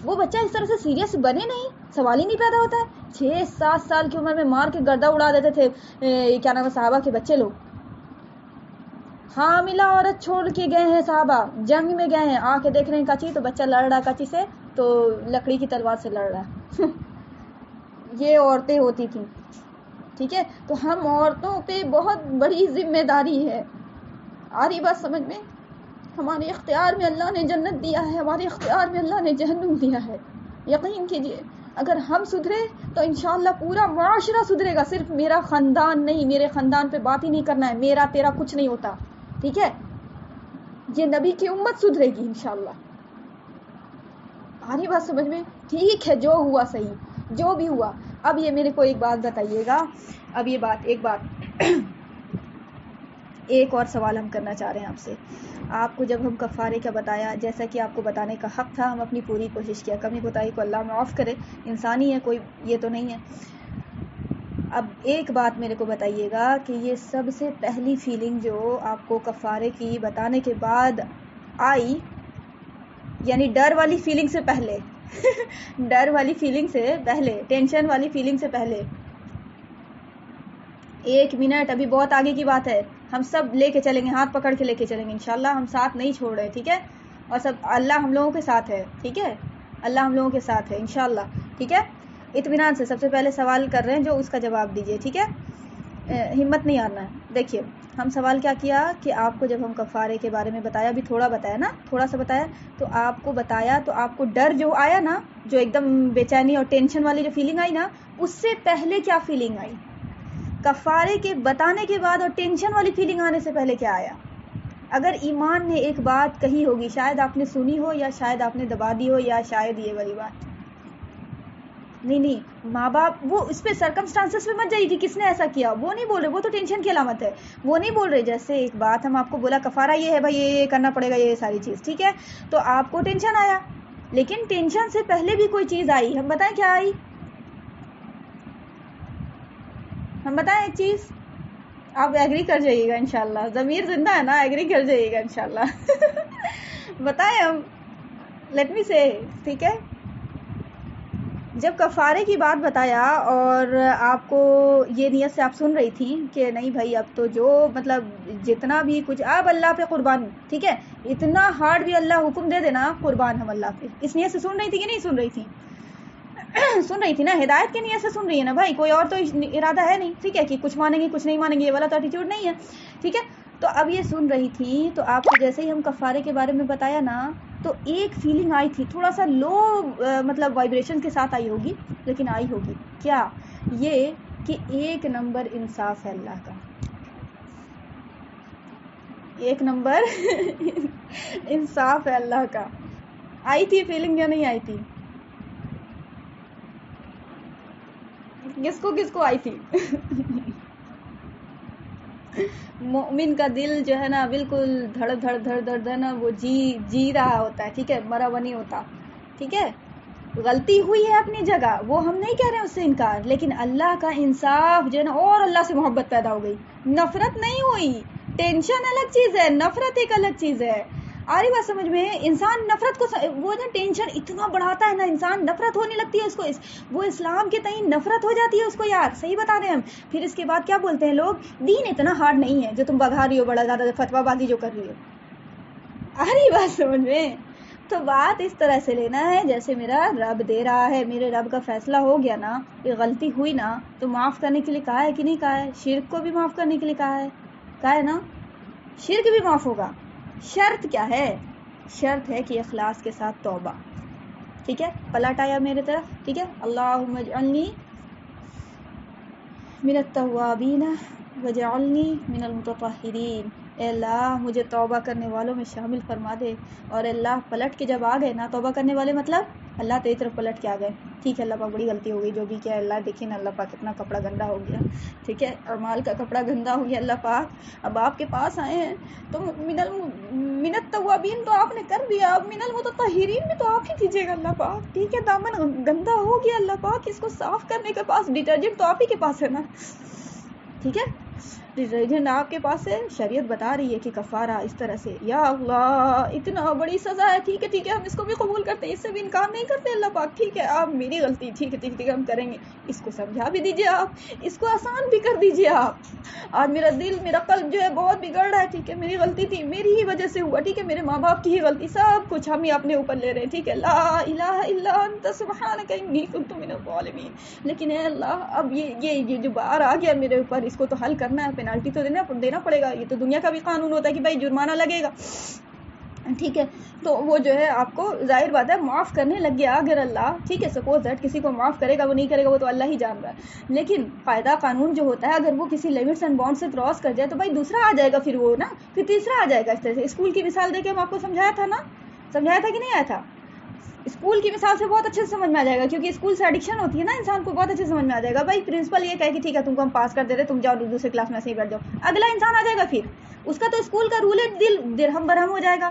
وہ بچہ اس طرح سے سیریس بنے نہیں، سوال ہی نہیں پیدا ہوتا ہے. 6-7 سال کی عمر میں مار کے گردہ اڑا دیتے تھے کیا نام ہے صحابہ کے بچے لوگ. حاملہ عورت چھوڑ کے گئے ہیں صحابہ، جنگ میں گئے ہیں، آ کے دیکھ رہے ہیں کچی تو بچہ لڑ رہا کچی سے، تو لکڑی کی تلوار سے لڑ رہا ہے. یہ عورتیں ہوتی تھیں. ٹھیک ہے، تو ہم عورتوں پہ بہت بڑی ذمہ داری ہے. آ رہی بات سمجھ میں؟ ہمارے اختیار میں اللہ نے جنت دیا ہے، ہمارے اختیار میں اللہ نے جہنم دیا ہے. یقین کیجئے اگر ہم سدھرے تو انشاءاللہ پورا معاشرہ سدھرے گا. صرف میرا خاندان نہیں، میرے خاندان پہ بات ہی نہیں کرنا ہے، میرا تیرا کچھ نہیں ہوتا. ٹھیک ہے، یہ نبی کی امت سدھرے گی انشاءاللہ. آ رہی بات سمجھ میں؟ ٹھیک ہے، جو ہوا صحیح، جو بھی ہوا. اب یہ میرے کو ایک بات بتائیے گا. اب یہ ایک بات ایک اور سوال ہم کرنا چاہ رہے ہیں آپ سے. آپ کو جب ہم کفارے کا بتایا، جیسا کہ آپ کو بتانے کا حق تھا، ہم اپنی پوری کوشش کیا. کمی کوتاہی کو اللہ معاف کرے، انسانی ہے کوئی، یہ تو نہیں ہے. اب ایک بات میرے کو بتائیے گا کہ یہ سب سے پہلی فیلنگ جو آپ کو کفارے کی بتانے کے بعد آئی، یعنی ڈر والی فیلنگ سے پہلے ڈر والی فیلنگ سے پہلے، ٹینشن والی فیلنگ سے پہلے، 1 منٹ ابھی بہت آگے کی بات ہے. ہم سب لے کے چلیں گے، ہاتھ پکڑ کے لے کے چلیں گے انشاءاللہ. ہم ساتھ نہیں چھوڑ رہے، ٹھیک ہے؟ اور سب اللہ ہم لوگوں کے ساتھ ہے، ٹھیک ہے؟ اللہ ہم لوگوں کے ساتھ ہے انشاءاللہ، ٹھیک ہے؟ اطمینان سے سب سے پہلے سوال کر رہے ہیں جو اس کا جواب دیجئے، ٹھیک ہے؟ ہمت نہیں ہارنا ہے. دیکھیے ہم سوال کیا کیا کہ آپ کو جب ہم کفارے کے بارے میں بتایا، بھی تھوڑا بتایا نا، تھوڑا سا بتایا، تو آپ کو بتایا تو آپ کو ڈر جو آیا نا، جو ایک دم بے چینی اور ٹینشن والی جو فیلنگ آئی نا، اس سے پہلے کیا فیلنگ آئی؟ کفارے کے بتانے کے بعد اور ٹینشن والی فیلنگ آنے سے پہلے کیا آیا؟ اگر ایمان نے ایک بات کہی ہوگی، شاید آپ نے سنی ہو یا شاید آپ نے دبا دی ہو یا شاید یہ والی بات نہیں، ماں باپ وہ اس پہ سرکمسٹانسز پہ مت جائیے کہ کس نے ایسا کیا، وہ نہیں بول رہے، وہ تو ٹینشن کی علامت ہے. وہ نہیں بول رہے. جیسے ایک بات ہم آپ کو بولا کفارہ یہ ہے بھائی، یہ کرنا پڑے گا، یہ ساری چیز، ٹھیک ہے؟ تو آپ کو ٹینشن آیا، لیکن ٹینشن سے پہلے بھی کوئی چیز آئی. ہم بتائیں کیا آئی؟ ہم بتائیں ایک چیز، آپ ایگری کر جائیے گا انشاءاللہ. ضمیر زندہ ہے نا، ایگری کر جائیے گا انشاءاللہ. بتائیں ہم، لیٹ می سے، ٹھیک ہے؟ جب کفارے کی بات بتایا اور آپ کو یہ نیت سے آپ سن رہی تھی کہ نہیں بھائی اب تو جو مطلب جتنا بھی کچھ اب اللہ پہ قربان، ٹھیک ہے؟ اتنا ہارڈ بھی اللہ حکم دے دینا قربان ہم اللہ پہ. اس نیت سے سن رہی تھی کہ نہیں سن رہی تھی؟ سن رہی تھی نا، ہدایت کی نیت سے سن رہی ہے نا بھائی، کوئی اور تو ارادہ ہے نہیں، ٹھیک ہے؟ کہ کچھ مانیں گے کچھ نہیں مانیں گے، یہ والا تو ایٹیٹیوڈ نہیں ہے، ٹھیک ہے؟ تو اب یہ سن رہی تھی تو آپ کو جیسے ہی ہم کفارے کے بارے میں بتایا نا، تو ایک فیلنگ آئی تھی، تھوڑا سا لو مطلب وائبریشن کے ساتھ آئی ہوگی، لیکن آئی ہوگی. کیا؟ یہ کہ 1 نمبر انصاف ہے اللہ کا، 1 نمبر انصاف ہے اللہ کا. آئی تھی فیلنگ یا نہیں آئی تھی؟ کس کو آئی تھی؟ مومن کا دل جو ہے نا بالکل دھڑ دھڑ دھڑ دھڑ ہے نا، وہ جی رہا ہوتا ہے، ٹھیک ہے؟ مرا ہوا نہیں ہوتا، ٹھیک ہے؟ غلطی ہوئی ہے اپنی جگہ، وہ ہم نہیں کہہ رہے ہیں اس سے انکار، لیکن اللہ کا انصاف جو ہے نا، اور اللہ سے محبت پیدا ہو گئی، نفرت نہیں ہوئی. ٹینشن الگ چیز ہے، نفرت ایک الگ چیز ہے. آ رہی بات سمجھ میں؟ انسان نفرت کو وہ نا ٹینشن اتنا بڑھاتا ہے نا، انسان نفرت ہونے لگتی ہے اس کو، وہ اسلام کے تئیں نفرت ہو جاتی ہے اس کو. یار صحیح بتا رہے ہیں ہم. پھر اس کے بعد کیا بولتے ہیں لوگ، دین اتنا ہارڈ نہیں ہے جو تم بگا رہی ہو، بڑا زیادہ فتویٰ بازی جو کر رہی ہو. آ رہی بات سمجھ میں؟ تو بات اس طرح سے لینا ہے جیسے میرا رب دے رہا ہے، میرے رب کا فیصلہ ہو گیا نا، یہ غلطی ہوئی نا تو معاف کرنے کے لیے کہا ہے کہ نہیں کہا ہے؟ شرک کو بھی معاف کرنے کے لیے کہا ہے نا، شرک بھی معاف ہوگا. شرط کیا ہے؟ شرط ہے کہ اخلاص کے ساتھ توبہ، ٹھیک ہے؟ پلٹ آیا میرے طرف، ٹھیک ہے؟ اللہم اجعلنی من التوابین وجعلنی من المتطہرین، اے اللہ مجھے توبہ کرنے والوں میں شامل فرما دے. اور اللہ پلٹ کے جب آ گئے نا توبہ کرنے والے، مطلب اللہ تیری طرف پلٹ کے آ گئے، ٹھیک ہے اللہ پاک بڑی غلطی ہو گئی جو بھی کیا، اللہ دیکھیں نا اللہ پاک کتنا کپڑا گندا ہو گیا، ٹھیک ہے اعمال کا کپڑا گندا ہو گیا، اللہ پاک اب آپ کے پاس آئے ہیں تو من التوابین تو آپ نے کر دیا، اب من المتطہرین میں تو آپ ہی کیجیے گا اللہ پاک، ٹھیک ہے دامن گندا ہو گیا اللہ پاک، اس کو صاف کرنے کے پاس ڈٹرجنٹ تو آپ ہی کے پاس ہے نا، ٹھیک ہے ڈٹرجنٹ آپ کے پاس ہے، شریعت بتا رہی ہے کہ کفارہ اس طرح سے، یا اللہ اتنا بڑی سزا ہے، ٹھیک ہے ہم اس کو بھی قبول کرتے ہیں، اس سے بھی انکار نہیں کرتے اللہ پاک، ٹھیک ہے آپ میری غلطی، ٹھیک ہے ہم کریں گے، اس کو سمجھا بھی دیجیے آپ، اس کو آسان بھی کر دیجیے آپ، آج میرا دل میرا قلب جو ہے بہت بگڑ رہا ہے، ٹھیک ہے میری غلطی تھی، میری ہی وجہ سے ہوا، ٹھیک ہے میرے ماں باپ کی ہی غلطی، سب کچھ ہم ہی اپنے اوپر لے رہے ہیں، ٹھیک ہے لا الہ الا انت سبحانک انی کنت من الظالمین، لیکن اے اللہ اب یہ جو بار آ گیا میرے اوپر، اس کو تو حل کرنا ہے، پینالٹی تو دینا پڑے گا، یہ تو دنیا کا بھی قانون ہوتا ہے کہ بھائی جرمانہ لگے گا، ٹھیک ہے تو وہ جو ہے آپ کو ظاہر بات ہے معاف کرنے لگ گیا اگر اللہ، ٹھیک ہے سپوز دیٹ کسی کو معاف کرے گا وہ نہیں کرے گا وہ تو اللہ ہی جان رہا ہے، لیکن قاعدہ قانون جو ہوتا ہے اگر وہ کسی لمٹس اینڈ بانڈ سے کراس کر جائے تو بھائی دوسرا آ جائے گا، پھر وہ نا پھر تیسرا آ جائے گا، اس طرح سے اسکول کی مثال دے کے ہم آپ کو سمجھایا تھا نا، سمجھایا تھا کہ نہیں آیا تھا، اسکول کی مثال سے بہت اچھے سے سمجھ میں آ جائے گا، کیونکہ اسکول سے ایڈکشن ہوتی ہے نا انسان کو، بہت اچھے سے سمجھ میں آ جائے گا، بھائی پرنسپل یہ کہے کہ ٹھیک ہے تم کو ہم پاس کر دے رہے تم جاؤ دوسرے کلاس میں ایسے ہی بیٹھ جاؤ، اگلا انسان آ جائے گا پھر اس کا تو اسکول کا رول ہے دل درہم برہم ہو جائے گا،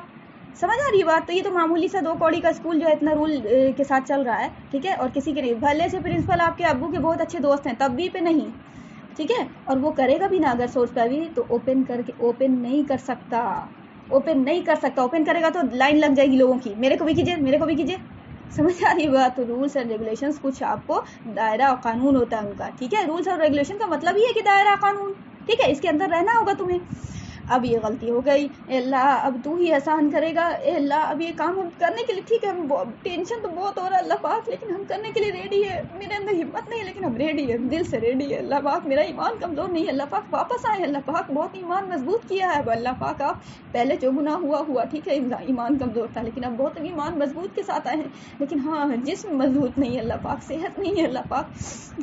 سمجھ آ رہی ہے بات، تو یہ تو معمولی سا 2 کوڑی کا اسکول جو ہے اتنا رول کے ساتھ چل رہا ہے، ٹھیک ہے اور کسی کے نہیں، بھلے سے پرنسپل آپ کے ابو کے بہت اچھے دوست ہیں تب بھی پہ نہیں، ٹھیک ہے اور وہ کرے گا بھی نا اگر سورس پہ بھی تو اوپن نہیں کر سکتا، اوپن کرے گا تو لائن لگ جائے گی لوگوں کی، میرے کو بھی کیجیے، سمجھ آ رہی بات، تو رولس اینڈ ریگولیشنز کچھ آپ کو دائرہ قانون ہوتا ہے ان کا، ٹھیک ہے رولس اور ریگولیشن کا مطلب ہی ہے کہ دائرہ قانون، ٹھیک ہے اس کے اندر رہنا ہوگا تمہیں، اب یہ غلطی ہو گئی، اے اللہ اب تو ہی احسان کرے گا، اے اللہ اب یہ کام ہم کرنے کے لیے، ٹھیک ہے ہم ٹینشن تو بہت ہو رہا ہے اللہ پاک لیکن ہم کرنے کے لیے ریڈی ہے، میرے اندر ہمت نہیں لیکن ہم ریڈی ہے، دل سے ریڈی ہے اللہ پاک، میرا ایمان کمزور نہیں ہے اللہ پاک، واپس آئے اللہ پاک، بہت ایمان مضبوط کیا ہے اللہ پاک، آپ پہلے جو گناہ ہوا ٹھیک ہے ایمان کمزور تھا لیکن اب بہت ایمان مضبوط کے ساتھ آئے ہیں، لیکن ہاں جسم مضبوط نہیں ہے اللہ پاک، صحت نہیں ہے اللہ پاک،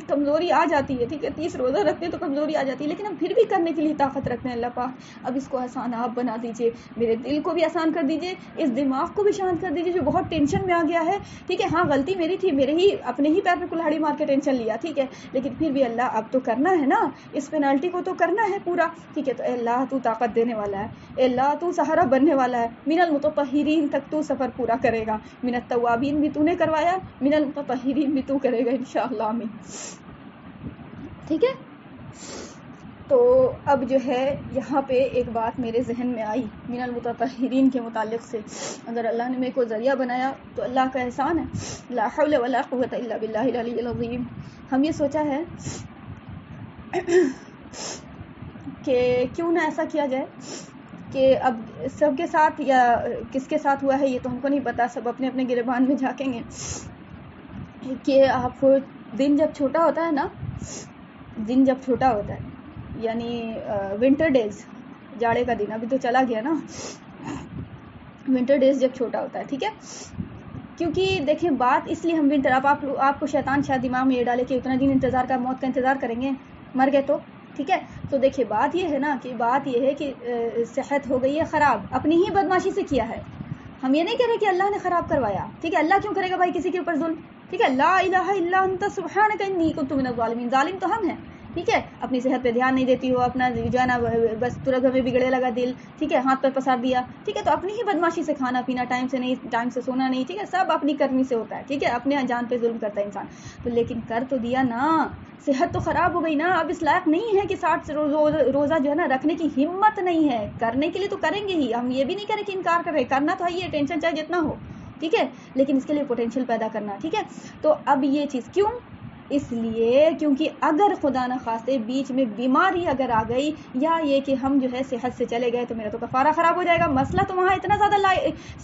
کمزوری آ جاتی ہے، ٹھیک ہے 30 روزہ رکھتے ہیں تو کمزوری آ جاتی ہے لیکن ہم پھر بھی کرنے کے لیے طاقت رکھتے ہیں اللہ پاک، اب اس کو آسان آپ بنا دیجئے، میرے دل کو بھی آسان کر دیجئے، اس دماغ کو بھی شانت کر دیجئے جو بہت ٹینشن میں آ گیا ہے، ٹھیک ہے ہاں غلطی میری تھی، میرے ہی اپنے ہی پیر پہ کلہاڑی مار کے ٹینشن لیا، ٹھیک ہے لیکن پھر بھی اللہ اب تو کرنا ہے نا، اس پینالٹی کو تو کرنا ہے پورا، ٹھیک ہے تو اے اللہ تو طاقت دینے والا ہے، اے اللہ تو سہارا بننے والا ہے، من المتطہرین تک تو سفر پورا کرے گا، من التوابین بھی تو نے کروایا، من المتطہرین بھی تو کرے گا انشاءاللہ آمین، ٹھیک ہے تو اب جو ہے یہاں پہ ایک بات میرے ذہن میں آئی من المتطہرین کے متعلق سے، اگر اللہ نے میرے کو ذریعہ بنایا تو اللہ کا احسان ہے، لا حول ولا قوت الا باللہ العلی العظیم، ہم یہ سوچا ہے کہ کیوں نہ ایسا کیا جائے کہ اب سب کے ساتھ یا کس کے ساتھ ہوا ہے یہ تو ہم کو نہیں پتا، سب اپنے اپنے گریبان میں جھانکیں گے، کہ آپ دن جب چھوٹا ہوتا ہے یعنی ونٹر ڈیز، جاڑے کا دن ابھی تو چلا گیا نا، ونٹر ڈیز جب چھوٹا ہوتا ہے، ٹھیک ہے کیونکہ دیکھیں بات اس لیے ہم ونٹر، اب آپ کو شیطان شاید دماغ میں یہ ڈالے کہ اتنا دن انتظار کا، موت کا انتظار کریں گے مر گئے تو، ٹھیک ہے تو دیکھیں بات یہ ہے نا کہ صحت ہو گئی ہے خراب، اپنی ہی بدماشی سے کیا ہے، ہم یہ نہیں کہہ رہے کہ اللہ نے خراب کروایا، ٹھیک ہے اللہ کیوں کرے گا بھائی کسی کے اوپر ظلم، ٹھیک ہے لا الہ الا انت سبحانک انی کنت من الظالمین، ظالم تو ہم ہیں، ٹھیک ہے اپنی صحت پہ دھیان نہیں دیتی ہو، اپنا جو ہے نا بس ترک میں بگڑے لگا دل، ٹھیک ہے ہاتھ پر پسار دیا، ٹھیک ہے تو اپنی ہی بدماشی سے کھانا پینا ٹائم سے نہیں، ٹائم سے سونا نہیں، ٹھیک ہے سب اپنی کرنی سے ہوتا ہے، ٹھیک ہے اپنے جان پہ ظلم کرتا ہے انسان، تو لیکن کر تو دیا نا، صحت تو خراب ہو گئی نا، اب اس لائق نہیں ہے کہ 60 روزہ جو ہے نا رکھنے کی ہمت نہیں ہے، کرنے کے لیے تو کریں گے ہی، ہم یہ بھی نہیں کریں کہ انکار کر رہے، کرنا تو ہے یہ ٹینشن چاہے جتنا ہو، ٹھیک ہے لیکن اس کے لیے پوٹینشیل پیدا کرنا، ٹھیک ہے تو اب یہ چیز کیوں، اس لیے کیونکہ اگر خدا نہ خواستہ بیچ میں بیماری اگر آ گئی یا یہ کہ ہم جو ہے صحت سے چلے گئے تو میرا تو کفارہ خراب ہو جائے گا، مسئلہ تو وہاں اتنا زیادہ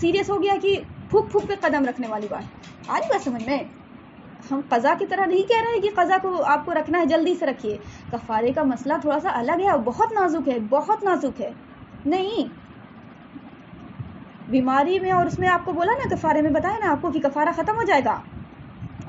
سیریس ہو گیا کہ پھک پہ قدم رکھنے والی بات آ رہی بات سمجھ میں، ہم قضا کی طرح نہیں کہہ رہے کہ قضا کو آپ کو رکھنا ہے جلدی سے رکھیے، کفارے کا مسئلہ تھوڑا سا الگ ہے، بہت نازک ہے نہیں، بیماری میں اور اس میں آپ کو بولا نا کفارے میں بتایا نا آپ کو کہ کفارہ ختم ہو جائے گا،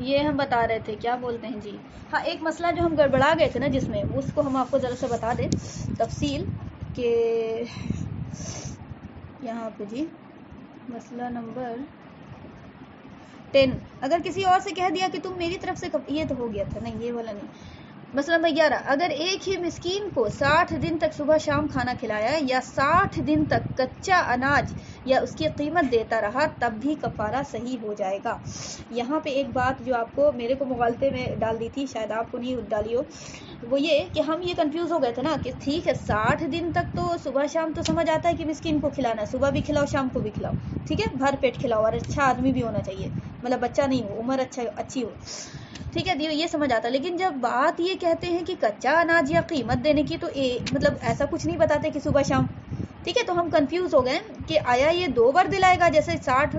یہ ہم بتا رہے تھے کیا بولتے ہیں جی. ہاں ایک مسئلہ جو ہم گڑبڑا گئے تھے نا جس میں، اس کو ہم آپ کو ذرا سے بتا دیں تفصیل کہ یہاں پہ جی مسئلہ نمبر 10. اگر کسی اور سے کہہ دیا کہ تم میری طرف سے یہ تو ہو گیا تھا، نہیں یہ والا نہیں. مسئلہ نمبر 11. اگر ایک ہی مسکین کو 60 دن تک صبح شام کھانا کھلایا یا 60 دن تک کچا اناج یا اس کی قیمت دیتا رہا تب بھی کفارہ صحیح ہو جائے گا. یہاں پہ ایک بات جو آپ کو میرے کو مغالطے میں ڈال دی تھی، شاید آپ کو نہیں ڈالی ہو، وہ یہ کہ ہم یہ کنفیوز ہو گئے تھے نا کہ ٹھیک ہے 60 دن تک تو صبح شام تو سمجھ آتا ہے کہ مسکین کو کھلانا ہے، صبح بھی کھلاؤ شام کو بھی کھلاؤ، ٹھیک ہے، بھر پیٹ کھلاؤ اور اچھا آدمی بھی ہونا چاہیے، مطلب بچہ نہیں ہو، عمر اچھی ہو، ٹھیک ہے، یہ سمجھ آتا. لیکن جب بات یہ کہتے ہیں کہ کچا اناج یا قیمت دینے کی تو مطلب ایسا کچھ نہیں بتاتے کہ صبح شام، ٹھیک ہے. تو ہم کنفیوز ہو گئے کہ آیا یہ 2 بار دلائے گا، جیسے 60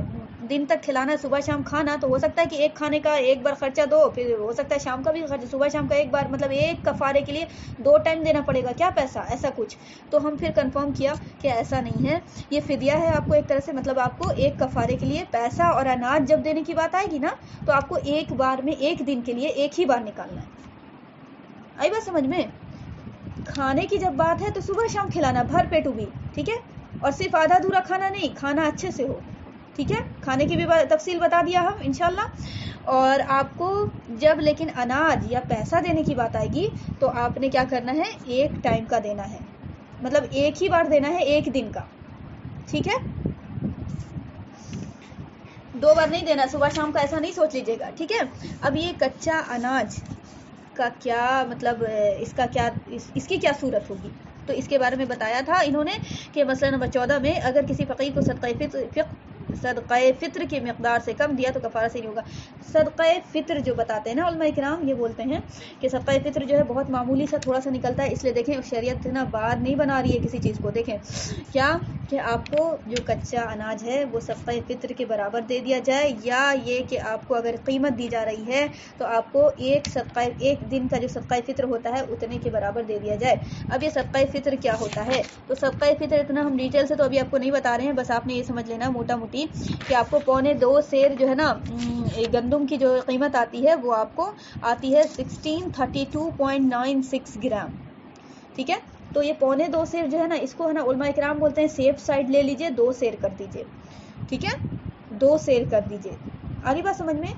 دن تک کھلانا ہے صبح شام کھانا، تو ہو سکتا ہے کہ ایک کھانے کا ایک بار خرچہ دو، پھر ہو سکتا ہے شام کا بھی خرچہ، صبح شام کا ایک بار، مطلب ایک کفارے کے لیے 2 ٹائم دینا پڑے گا کیا پیسہ، ایسا کچھ. تو ہم پھر کنفرم کیا کہ ایسا نہیں ہے، یہ فدیہ ہے آپ کو ایک طرح سے، مطلب آپ کو ایک کفارے کے لیے پیسہ اور اناج جب دینے کی بات آئے گی نا تو آپ کو ایک بار میں ایک دن کے لیے ایک ہی بار نکالنا ہے. آئی بات سمجھ میں؟ کھانے کی جب بات ہے تو صبح شام کھلانا بھر پیٹو بھی، ٹھیک ہے، اور صرف آدھا دھورا کھانا نہیں، کھانا اچھے سے ہو، ٹھیک ہے. کھانے کی بھی تفصیل بتا دیا ہم انشاءاللہ. اور آپ کو جب لیکن اناج یا پیسہ دینے کی بات آئے گی تو آپ نے کیا کرنا ہے، ایک ٹائم کا دینا ہے، مطلب ایک ہی بار دینا ہے ایک دن کا، ٹھیک ہے، 2 بار نہیں دینا صبح شام کا، ایسا نہیں سوچ لیجیے گا، ٹھیک ہے. اب یہ کچا اناج کا کیا مطلب، اس کی کیا صورت ہوگی، تو اس کے بارے میں بتایا تھا انہوں نے کہ مسئلہ نمبر 14 میں اگر کسی فقیر کو صدقہ فطر کی مقدار سے کم دیا تو کفارہ سے نہیں ہوگا. صدقہ فطر جو بتاتے ہیں نا علماء کرام، یہ بولتے ہیں کہ صدقہ فطر جو ہے بہت معمولی سا تھوڑا سا نکلتا ہے، اس لیے دیکھیں شریعت نا بات نہیں بنا رہی ہے کسی چیز کو. دیکھیں کیا کہ آپ کو جو کچا اناج ہے وہ صدقہ فطر کے برابر دے دیا جائے، یا یہ کہ آپ کو اگر قیمت دی جا رہی ہے تو آپ کو ایک دن کا جو صدقہ فطر ہوتا ہے اتنے کے برابر دے دیا جائے. اب یہ صدقہ فطر کیا ہوتا ہے، تو صدقہ فطر اتنا ہم ڈیٹیل سے تو ابھی آپ کو نہیں بتا رہے ہیں، بس آپ نے یہ سمجھ لینا موٹا موٹی کہ آپ کو 1.25 سیر جو ہے نا گندم کی جو قیمت آتی ہے وہ آپ کو آتی ہے 1632.96 گرام، ٹھیک ہے. تو یہ 1.25 سیر جو ہے نا، اس کو ہے نا علماء کرام بولتے ہیں سیف سائڈ لے لیجئے، 2 سیر کر دیجئے، ٹھیک ہے، 2 سیر کر دیجئے. آگے بات سمجھ میں؟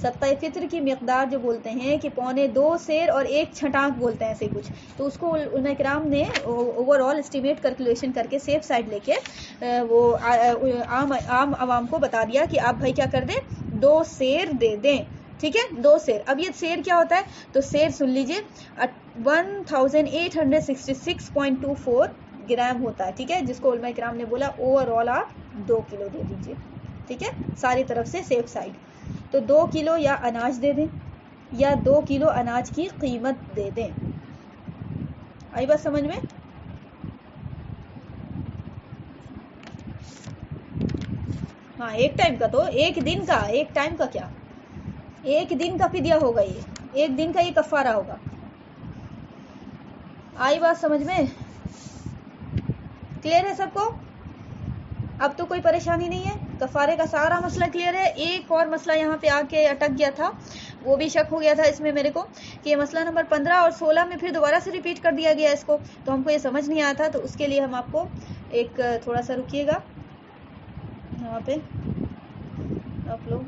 صدقہ فطر کی مقدار جو بولتے ہیں کہ 1.25 سیر اور 1 چھٹانک بولتے ہیں ایسے کچھ، تو اس کو علماء کرام نے اوور آل اسٹیمیٹ کیلکولیشن کر کے سیف سائڈ لے کے وہ عام عوام کو بتا دیا کہ آپ بھائی کیا کر دیں، 2 سیر دے دیں، ٹھیک ہے، 2 سیر. اب یہ سیر کیا ہوتا ہے، تو سیر سن لیجئے 1866.24 گرام ہوتا ہے، ٹھیک ہے، جس کو علماء کرام نے بولا اوور آل آپ 2 کلو دے دیجئے، ٹھیک ہے، ساری طرف سے سیف سائڈ. تو 2 کلو یا اناج دے دیں یا 2 کلو اناج کی قیمت دے دیں. آئی بات سمجھ میں؟ ہاں ایک ٹائم کا، تو ایک دن کا، ایک ٹائم کا کیا، ایک دن کا فدیہ ہوگا، یہ ایک دن کا یہ کفارہ ہوگا. آئی بات سمجھ میں؟ کلیئر ہے سب کو؟ اب تو کوئی پریشانی نہیں ہے، کفارے کا سارا مسئلہ کلیئر ہے. ایک اور مسئلہ یہاں پہ آ کے اٹک گیا تھا، وہ بھی شک ہو گیا تھا اس میں میرے کو کہ یہ مسئلہ نمبر 15 اور 16 میں پھر دوبارہ سے ریپیٹ کر دیا گیا اس کو، تو ہم کو یہ سمجھ نہیں آیا تھا. تو اس کے لیے ہم آپ کو ایک تھوڑا سا رکیے گا یہاں پہ، آپ لوگ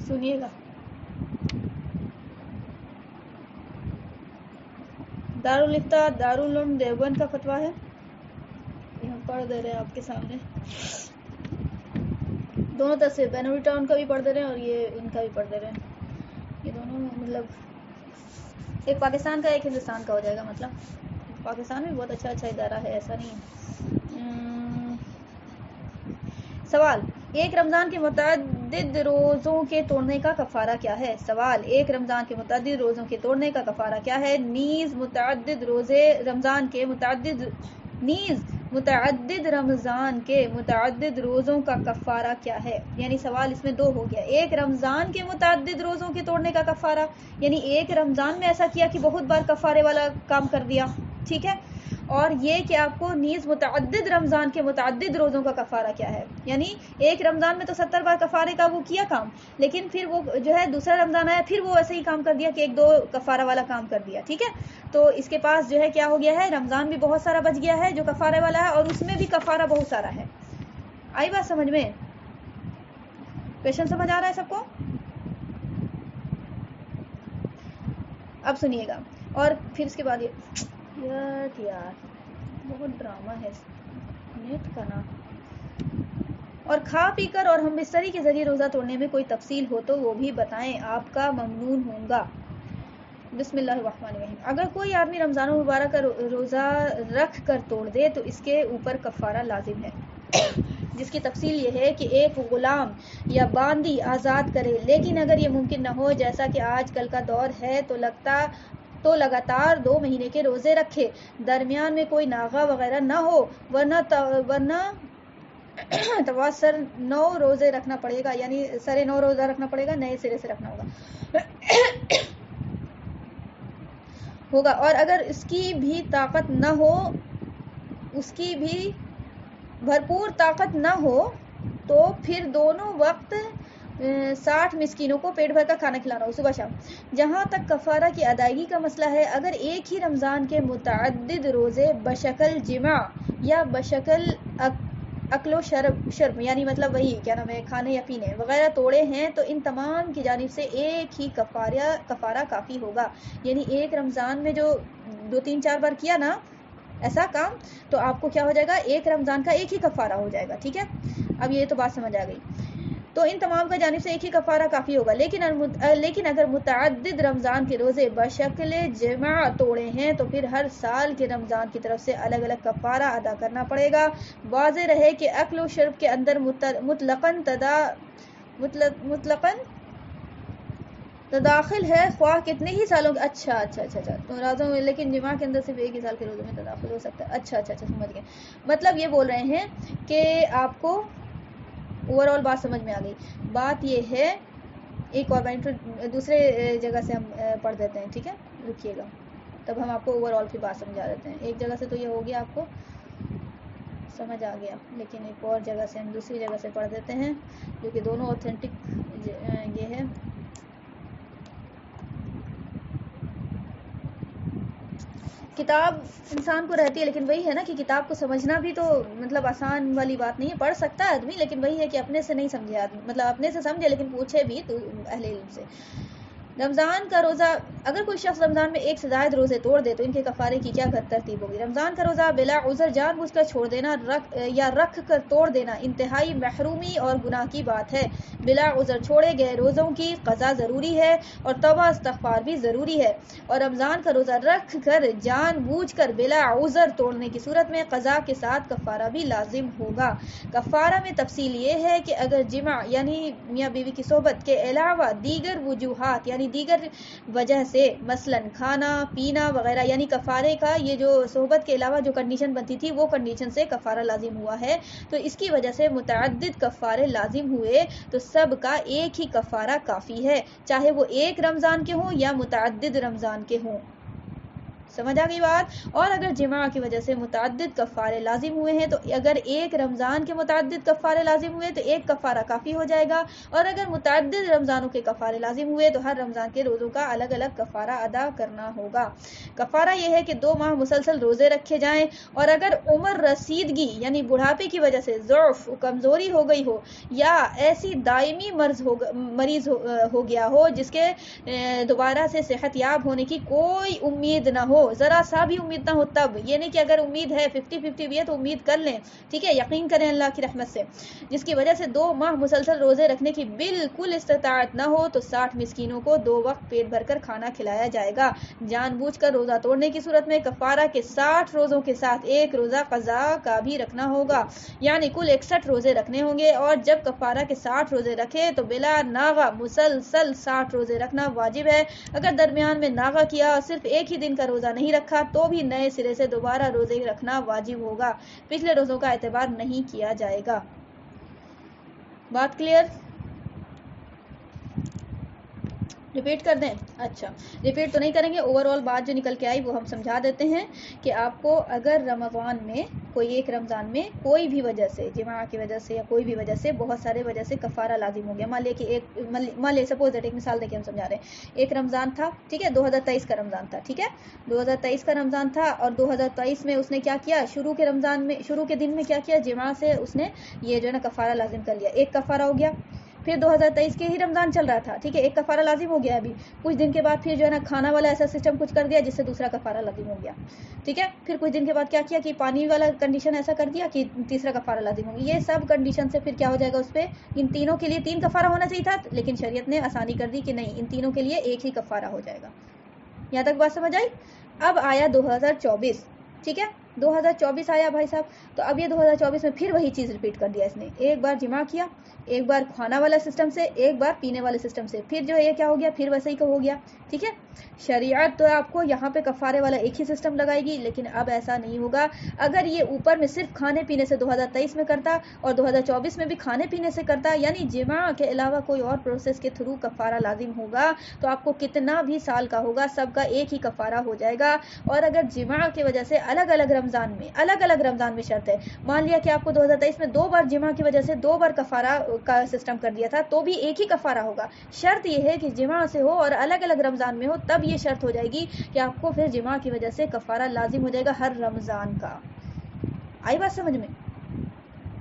سنیے گا. دارالفتاء دارالعلوم دیوبند کا فتویٰ ہے، یہ ہم پڑھ دے رہے ہیں آپ کے سامنے، دونوں طرف سے بینوری ٹاؤن کا بھی پڑھ دے رہے ہیں اور یہ ان کا بھی پڑھ دے رہے ہیں. یہ دونوں مطلب ایک پاکستان کا ایک ہندوستان کا ہو جائے گا، مطلب پاکستان میں بہت اچھا ادارہ ہے، ایسا نہیں ہے. سوال، ایک رمضان کے متعدد روزوں کے توڑنے کا کفارہ کیا ہے؟ سوال، ایک رمضان کے متعدد روزوں کے توڑنے کا کفارہ کیا ہے؟ نیز متعدد رمضان کے متعدد روزوں کا کفارہ کیا ہے؟ یعنی سوال اس میں دو ہو گیا، ایک رمضان کے متعدد روزوں کے توڑنے کا کفارہ، یعنی ایک رمضان میں ایسا کیا کہ بہت بار کفارے والا کام کر دیا، ٹھیک ہے، اور یہ کہ آپ کو نیز متعدد رمضان کے متعدد روزوں کا کفارہ کیا ہے، یعنی ایک رمضان میں تو 70 بار کفارے کا وہ کیا کام، لیکن پھر وہ جو ہے دوسرا رمضان آیا پھر وہ ایسے ہی کام کر دیا کہ ایک دو کفارہ والا کام کر دیا، ٹھیک ہے، تو اس کے پاس جو ہے کیا ہو گیا ہے، رمضان بھی بہت سارا بچ گیا ہے جو کفارے والا ہے، اور اس میں بھی کفارہ بہت سارا ہے۔ آئی بات سمجھ میں؟ کویشچن سمجھ آ رہا ہے سب کو؟ اب سنیے گا، اور پھر اس کے بعد یار بہت ڈرامہ ہے نیٹ کا نا۔ اور کھا پی کر اور ہم بستری کے ذریعے روزہ توڑنے میں کوئی تفصیل ہو تو وہ بھی بتائیں، آپ کا ممنون ہوں گا۔ بسم اللہ الرحمن الرحیم۔ اگر کوئی آدمی رمضان المبارک کا روزہ رکھ کر توڑ دے تو اس کے اوپر کفارہ لازم ہے، جس کی تفصیل یہ ہے کہ ایک غلام یا باندی آزاد کرے، لیکن اگر یہ ممکن نہ ہو جیسا کہ آج کل کا دور ہے تو لگاتار 2 مہینے کے روزے رکھے، درمیان میں کوئی ناغہ وغیرہ نہ ہو، ورنہ توسر 9 روزے رکھنا پڑے گا، یعنی سرے 9 روزہ رکھنا پڑے گا، نئے سرے سے رکھنا ہوگا، اور اگر اس کی بھی طاقت نہ ہو، اس کی بھی بھرپور طاقت نہ ہو تو پھر دونوں وقت 60 مسکینوں کو پیٹ بھر کا کھانا کھلانا ہو، صبح شام۔ جہاں تک کفارہ کی ادائیگی کا مسئلہ ہے، اگر ایک ہی رمضان کے متعدد روزے بشکل جمع یا بشکل اکل و شرب یعنی مطلب وہی کیا نام ہے کھانے یا پینے وغیرہ توڑے ہیں تو ان تمام کی جانب سے ایک ہی کفارہ کافی ہوگا، یعنی ایک رمضان میں جو 2-3-4 بار کیا نا ایسا کام تو آپ کو کیا ہو جائے گا، ایک رمضان کا ایک ہی کفارہ ہو جائے گا، ٹھیک ہے، اب یہ تو بات سمجھ آ گئی، تو ان تمام کا جانب سے ایک ہی کفارہ کافی ہوگا، لیکن اگر متعدد رمضان کے روزے بشکل جمع توڑے ہیں تو پھر ہر سال کے رمضان کی طرف سے الگ الگ کفارہ ادا کرنا پڑے گا۔ واضح رہے کہ اکل و شرب کے اندر مطلقاً تداخل ہے، خواہ کتنے ہی سالوں کے اچھا تو روزوں میں، لیکن جمعہ کے اندر صرف ایک ہی سال کے روزوں میں تداخل ہو سکتا ہے، اچھا سمجھ گئے، مطلب یہ بول رہے ہیں کہ آپ کو اوور آل بات سمجھ میں آ گئی۔ بات یہ ہے، ایک اور دوسرے جگہ سے ہم پڑھ دیتے ہیں، ٹھیک ہے، رکیے گا تب ہم آپ کو اوور آل کی بات سمجھا دیتے ہیں۔ ایک جگہ سے تو یہ ہو گیا، آپ کو سمجھ آ گیا، لیکن ایک اور جگہ سے ہم دوسری جگہ سے پڑھ دیتے ہیں جو کہ دونوں اوتھینٹک یہ ہے۔ کتاب انسان کو رہتی ہے، لیکن وہی ہے نا کہ کتاب کو سمجھنا بھی تو مطلب آسان والی بات نہیں ہے، پڑھ سکتا ہے آدمی، لیکن وہی ہے کہ اپنے سے نہیں سمجھے آدمی، مطلب اپنے سے سمجھے لیکن پوچھے بھی تو اہل علم سے۔ رمضان کا روزہ، اگر کوئی شخص رمضان میں ایک سے زائد روزے توڑ دے تو ان کے کفارے کی کیا ترتیب ہوگی؟ رمضان کا روزہ بلا عذر جان بوجھ کر چھوڑ دینا یا رکھ کر توڑ دینا انتہائی محرومی اور گناہ کی بات ہے۔ بلا عذر چھوڑے گئے روزوں کی قضا ضروری ہے اور توبہ استغفار بھی ضروری ہے، اور رمضان کا روزہ رکھ کر جان بوجھ کر بلا عذر توڑنے کی صورت میں قضا کے ساتھ کفارہ بھی لازم ہوگا۔ کفارہ میں تفصیل یہ ہے کہ اگر جمع یعنی میاں بیوی کی صحبت کے علاوہ دیگر وجوہات یعنی دیگر وجہ سے مثلا کھانا پینا وغیرہ، یعنی کفارے کا یہ جو صحبت کے علاوہ جو کنڈیشن بنتی تھی وہ کنڈیشن سے کفارہ لازم ہوا ہے، تو اس کی وجہ سے متعدد کفارے لازم ہوئے تو سب کا ایک ہی کفارہ کافی ہے، چاہے وہ ایک رمضان کے ہوں یا متعدد رمضان کے ہوں۔ سمجھ آ گئی بات؟ اور اگر جماع کی وجہ سے متعدد کفارے لازم ہوئے ہیں تو اگر ایک رمضان کے متعدد کفارے لازم ہوئے تو ایک کفارہ کافی ہو جائے گا، اور اگر متعدد رمضانوں کے کفارے لازم ہوئے تو ہر رمضان کے روزوں کا الگ الگ کفارہ ادا کرنا ہوگا۔ کفارہ یہ ہے کہ 2 ماہ مسلسل روزے رکھے جائیں، اور اگر عمر رسیدگی یعنی بڑھاپے کی وجہ سے ضعف کمزوری ہو گئی ہو یا ایسی دائمی مریض ہو گیا ہو جس کے دوبارہ سے صحت یاب ہونے کی کوئی امید نہ ہو ہو, ذرا سا بھی امید نہ ہو تب. یہ نہیں کہ اگر امید ہے 50-50 بھی ہے تو امید کر لیں, ٹھیک ہے, یقین کریں اللہ کی رحمت سے. جس کی وجہ سے 2 ماہ مسلسل روزے رکھنے کی بالکل استطاعت نہ ہو تو 60 مسکینوں کو 2 وقت پیٹ بھر کر کھانا کھلایا جائے گا. جان بوجھ کر روزہ توڑنے کی صورت میں کفارہ کے 60 روزوں کے ساتھ ایک روزہ قضا کا بھی رکھنا ہوگا, یعنی کل 61 روزے رکھنے ہوں گے. اور جب کفارہ کے 60 روزے رکھے تو بلا ناغہ مسلسل 60 روزے رکھنا واجب ہے. اگر درمیان میں ناغہ کیا اور صرف ایک ہی دن کا روزہ نہیں رکھا تو بھی نئے سرے سے دوبارہ روزے رکھنا واجب ہوگا, پچھلے روزوں کا اعتبار نہیں کیا جائے گا. بات کلیئر؟ ریپیٹ کر دیں؟ اچھا ریپیٹ تو نہیں کریں گے, اوور آل بات جو نکل کے آئی وہ ہم سمجھا دیتے ہیں کہ آپ کو اگر رمضان میں کوئی ایک رمضان میں کوئی بھی وجہ سے, جماع کی وجہ سے یا کوئی بھی وجہ سے, بہت سارے وجہ سے کفارہ لازم ہو گیا. مان لے سپوز دیٹ ایک مثال دے کے ہم سمجھا رہے ہیں, ایک رمضان تھا, ٹھیک ہے, 2023 کا رمضان تھا, ٹھیک ہے, 2023 کا رمضان تھا اور 2023 میں اس نے کیا کیا, شروع کے دن میں کیا کیا, جماع سے اس نے یہ جو ہے نا کفارہ لازم کر لیا, ایک کفارہ ہو گیا. پھر 2023 کے ہی رمضان چل رہا تھا, ٹھیک ہے, ایک کفارہ لازم ہو گیا. ابھی کچھ دن کے بعد پھر جو ہے نا کھانا والا ایسا سسٹم کچھ کر دیا جس سے دوسرا کفارہ لازم ہو گیا, ٹھیک ہے. پھر کچھ دن کے بعد کیا کیا کہ پانی والا کنڈیشن ایسا کر دیا کہ تیسرا کفارہ لازم ہو گیا. یہ سب کنڈیشن سے پھر کیا ہو جائے گا, اس پہ ان تینوں کے لیے 3 کفارہ ہونا چاہیے تھا, لیکن شریعت نے آسانی کر دی کہ نہیں, ان تینوں کے لیے ایک ہی کفارہ ہو جائے گا. یہاں تک بات سمجھ آئی؟ اب آیا 2024, ٹھیک ہے, 2024 آیا بھائی صاحب, تو اب یہ 2024 میں پھر وہی چیز ریپیٹ کر دیا اس نے. ایک بار جمع کیا, ایک بار کھانا والا سسٹم سے, ایک بار پینے والے سسٹم سے, پھر جو ہے یہ کیا ہو گیا, پھر ویسے ہی ہو گیا, ٹھیک ہے. شریعت تو آپ کو یہاں پہ کفارے والا ایک ہی سسٹم لگائے گی, لیکن اب ایسا نہیں ہوگا. اگر یہ اوپر میں صرف کھانے پینے سے 2023 میں کرتا اور 2024 میں بھی کھانے پینے سے کرتا, یعنی جمع کے علاوہ کوئی اور پروسیس کے تھرو کفارہ لازم ہوگا, تو آپ کو کتنا بھی سال کا ہوگا سب کا ایک ہی کفارہ ہو جائے گا. اور اگر جمع کی وجہ سے الگ الگ رمضان میں شرط ہے, مان لیا کہ آپ کو 2023 میں 2 بار جمع کی وجہ سے 2 بار کفارہ کا سسٹم کر دیا تھا, تو بھی ایک ہی کفارہ ہوگا. شرط یہ ہے کہ جمع سے ہو اور الگ الگ رمضان میں ہو, تب یہ شرط ہو جائے گی کہ آپ کو پھر جمع کی وجہ سے کفارہ لازم ہو جائے گا ہر رمضان کا. آئی بات سمجھ میں؟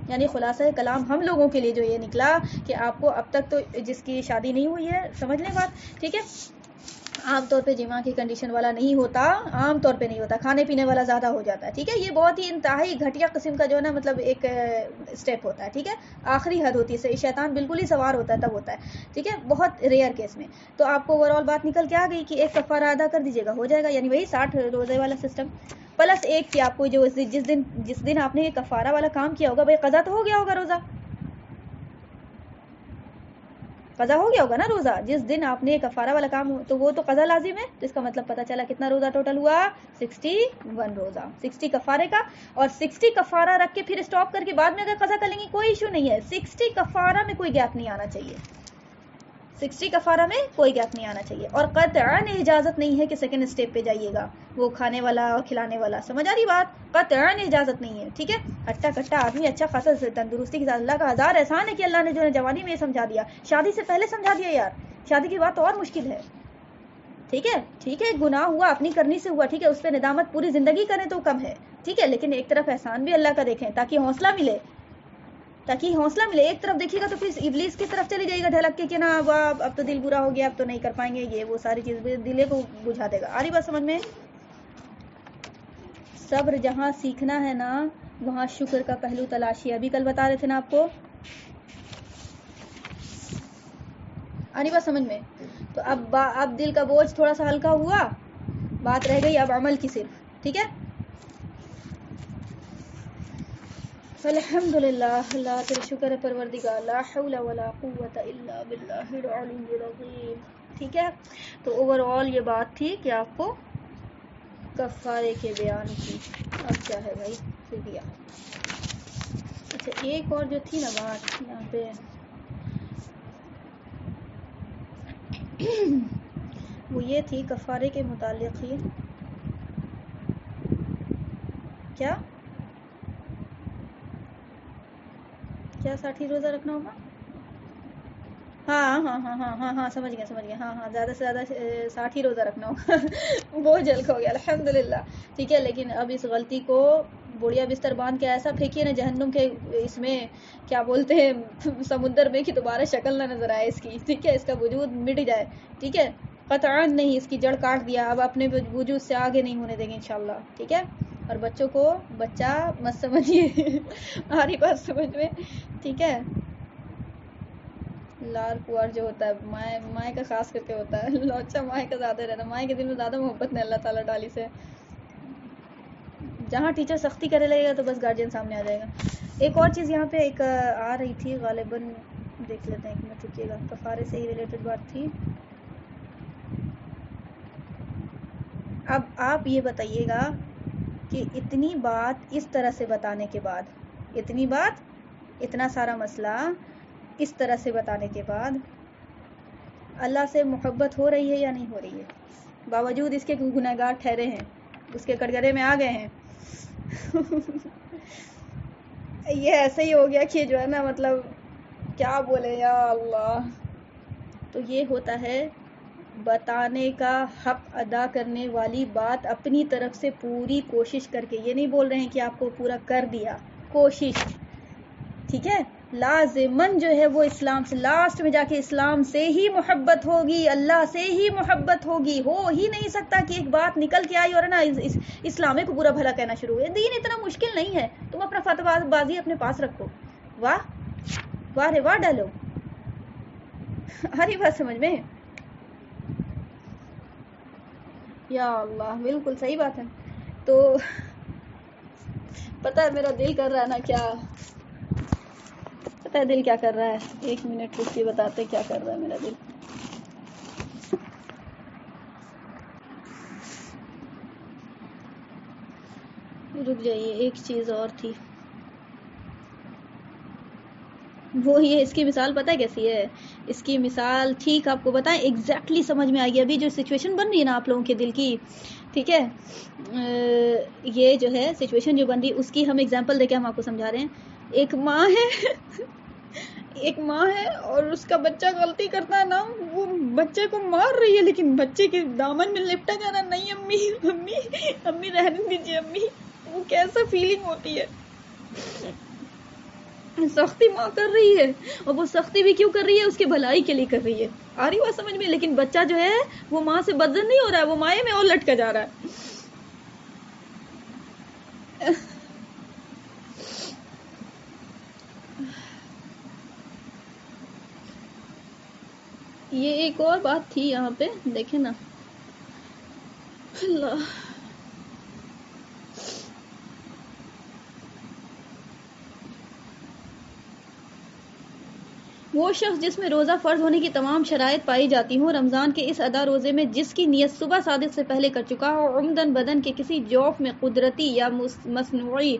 یعنی خلاصہ کلام ہم لوگوں کے لیے جو یہ نکلا کہ آپ کو اب تک تو جس کی شادی نہیں ہوئی ہے, سمجھ لیں بات, ٹھیک ہے, عام طور پہ جمع کی کنڈیشن والا نہیں ہوتا, عام طور پہ نہیں ہوتا, کھانے پینے والا زیادہ ہو جاتا ہے, ٹھیک ہے. یہ بہت ہی انتہائی گھٹیا قسم کا جو ہے نا مطلب ایک اسٹیپ ہوتا ہے, ٹھیک ہے, آخری حد ہوتی ہے, شیطان بالکل ہی سوار ہوتا ہے تب ہوتا ہے, ٹھیک ہے, بہت ریئر کیس میں. تو آپ کو اوور آل بات نکل کے آ گئی کہ ایک کفارہ ادا کر دیجیے گا, ہو جائے گا, یعنی وہی 60 روزے والا سسٹم پلس ایک کہ آپ کو جو جس دن آپ نے یہ کفارہ والا کام کیا ہوگا, بھائی قضا تو ہو گیا ہوگا, روزہ قضا ہو گیا ہوگا نا روزہ, جس دن آپ نے کفارہ والا کام, تو وہ تو قضا لازم ہے. تو اس کا مطلب پتہ چلا کتنا روزہ ٹوٹل ہوا, 61 روزہ, 60 کفارے کا. اور 60 کفارہ رکھ کے پھر اسٹاپ کر کے بعد میں اگر قضا کر لیں گے کوئی ایشو نہیں ہے. 60 کفارہ میں کوئی گیپ نہیں آنا چاہیے, 60 کفارہ میں کوئی گیپ نہیں آنا چاہیے. اور قطعاً اجازت نہیں ہے کہ سیکنڈ اسٹیپ پہ جائیے گا, وہ کھانے والا اور کھلانے والا, سمجھ آ رہی بات, قطعاً اجازت نہیں ہے, ٹھیک ہے. ہٹا کٹا آدمی اچھا خاصا تندرستی کے ساتھ, اللہ کا ہزار احسان ہے کہ اللہ نے جو ہے جوانی میں یہ سمجھا دیا, شادی سے پہلے سمجھا دیا یار, شادی کی بات اور مشکل ہے, ٹھیک ہے, ٹھیک ہے, گناہ ہوا اپنی کرنی سے ہوا, ٹھیک ہے, اس پہ ندامت پوری زندگی کریں تو کم ہے, ٹھیک ہے, لیکن ایک طرف احسان بھی اللہ کا دیکھیں تاکہ حوصلہ ملے, ایک طرف دیکھیے گا تو پھر ابلیس کی طرف چلی جائے گا ڈھلک کے کہ نا اب تو دل برا ہو گیا, اب تو نہیں کر پائیں گے, یہ وہ ساری چیز دلے کو بجھا دے گا. آ رہی بات سمجھ میں؟ صبر جہاں سیکھنا ہے نا وہاں شکر کا پہلو تلاشی ہے, ابھی کل بتا رہے تھے نا آپ کو. آ رہی بات سمجھ میں؟ تو اب دل کا بوجھ تھوڑا سا ہلکا ہوا, بات رہ گئی اب عمل کی صرف, ٹھیک ہے. الحمدللہ, اللہ تیرے شکر ہے پروردگار, لا حول ولا قوت الا باللہ العلی العظیم, ٹھیک ہے. تو اوور آل یہ بات تھی کہ آپ کو کفارے کے بیان کی. اب کیا ہے بھائی فدیہ. اچھا ایک اور جو تھی نا بات یہاں پہ, وہ یہ تھی کفارے کے متعلق ہی, کیا 60 روزہ رکھنا ہوگا, ہاں سمجھ گیا, ہاں زیادہ سے زیادہ 60 روزہ رکھنا ہوگا. بہت جلد ہو گیا الحمدللہ, ٹھیک ہے. لیکن اب اس غلطی کو بڑھیا بستر باندھ کے ایسا پھینکیے نا جہنم کے اس میں کیا بولتے ہیں سمندر میں, کہ دوبارہ شکل نہ نظر آئے اس کی, ٹھیک ہے, اس کا وجود مٹ جائے, ٹھیک ہے. قطعاً نہیں، اس کی جڑ کاٹ دیا، اب اپنے وجود سے آگے نہیں ہونے دیں گے انشاءاللہ، ٹھیک ہے؟ اور بچوں کو بچہ مت سمجھیے، آ رہی بات سمجھ میں، ٹھیک ہے؟ لار پوار جو ہوتا ہے مائیں کا خاص کر کے ہوتا ہے، لوچا مائیں کا زیادہ رہتا ہے، مائیں کے دل میں زیادہ محبت نہیں اللہ تعالیٰ ڈالی سے، جہاں ٹیچر سختی کرنے لگے گا تو بس گارجین سامنے آ جائے گا۔ ایک اور چیز یہاں پہ ایک آ رہی تھی، غالباً دیکھ لیتے ہیں، ایک منٹ رکیے گا، کفارے سے ہی ریلیٹڈ بات تھی۔ اب آپ یہ بتائیے گا کہ اتنی بات اس طرح سے بتانے کے بعد، اتنی بات، اتنا سارا مسئلہ اس طرح سے بتانے کے بعد اللہ سے محبت ہو رہی ہے یا نہیں ہو رہی ہے؟ باوجود اس کے گنہگار ٹھہرے ہیں، اس کے کٹگرے میں آ گئے ہیں۔ یہ ایسے ہی ہو گیا کہ جو ہے نا، مطلب کیا بولے یا اللہ۔ تو یہ ہوتا ہے بتانے کا حق ادا کرنے والی بات، اپنی طرف سے پوری کوشش کر کے، یہ نہیں بول رہے ہیں کہ آپ کو پورا کر دیا، کوشش، ٹھیک ہے؟ لازماً جو ہے وہ اسلام سے، لاسٹ میں جا کے اسلام سے ہی محبت ہوگی، اللہ سے ہی محبت ہوگی، ہو ہی نہیں سکتا کہ ایک بات نکل کے آئی اور نا اسلام کو برا بھلا کہنا شروع ہوئے۔ دین اتنا مشکل نہیں ہے، تم اپنا فتوی بازی اپنے پاس رکھو، واہ واہ رے واہ ڈالو، ہری بات سمجھ میں؟ یا اللہ، بالکل صحیح بات ہے۔ تو پتہ ہے میرا دل کر رہا ہے نا، کیا پتہ ہے دل کیا کر رہا ہے؟ ایک منٹ رک کے بتاتے کیا کر رہا ہے میرا دل۔ رک جائیے، ایک چیز اور تھی، وہ یہ اس کی مثال پتہ ہے کیسی ہے؟ اس کی مثال ٹھیک آپ کو بتائیں، ایگزیکٹلی سمجھ میں آئی گی۔ ابھی جو سچویشن بن رہی ہے نا آپ لوگوں کے دل کی، ٹھیک ہے، یہ جو ہے سچویشن جو بن رہی، اس کی ہم ایگزامپل دے کے ہم آپ کو سمجھا رہے ہیں۔ ایک ماں ہے ایک ماں ہے اور اس کا بچہ غلطی کرتا ہے نا، وہ بچے کو مار رہی ہے لیکن بچے کے دامن میں لپٹا جا رہا، نہیں امی امی امی رہنے دیجیے امی۔ وہ کیسا فیلنگ ہوتی ہے؟ سختی ماں کر رہی ہے، اور وہ سختی بھی کیوں کر رہی ہے؟ اس کے بھلائی کے لیے کر رہی ہے، آ رہی بات سمجھ میں؟ لیکن بچہ جو ہے وہ ماں سے بدزن نہیں ہو رہا ہے، وہ مائیں میں اور لٹکا جا رہا ہے۔ یہ ایک اور بات تھی یہاں پہ، دیکھیں نا، اللہ، وہ شخص جس میں روزہ فرض ہونے کی تمام شرائط پائی جاتی ہوں، رمضان کے اس ادا روزے میں جس کی نیت صبح صادق سے پہلے کر چکا ہو، عمدن بدن کے کسی جوف میں قدرتی یا مصنوعی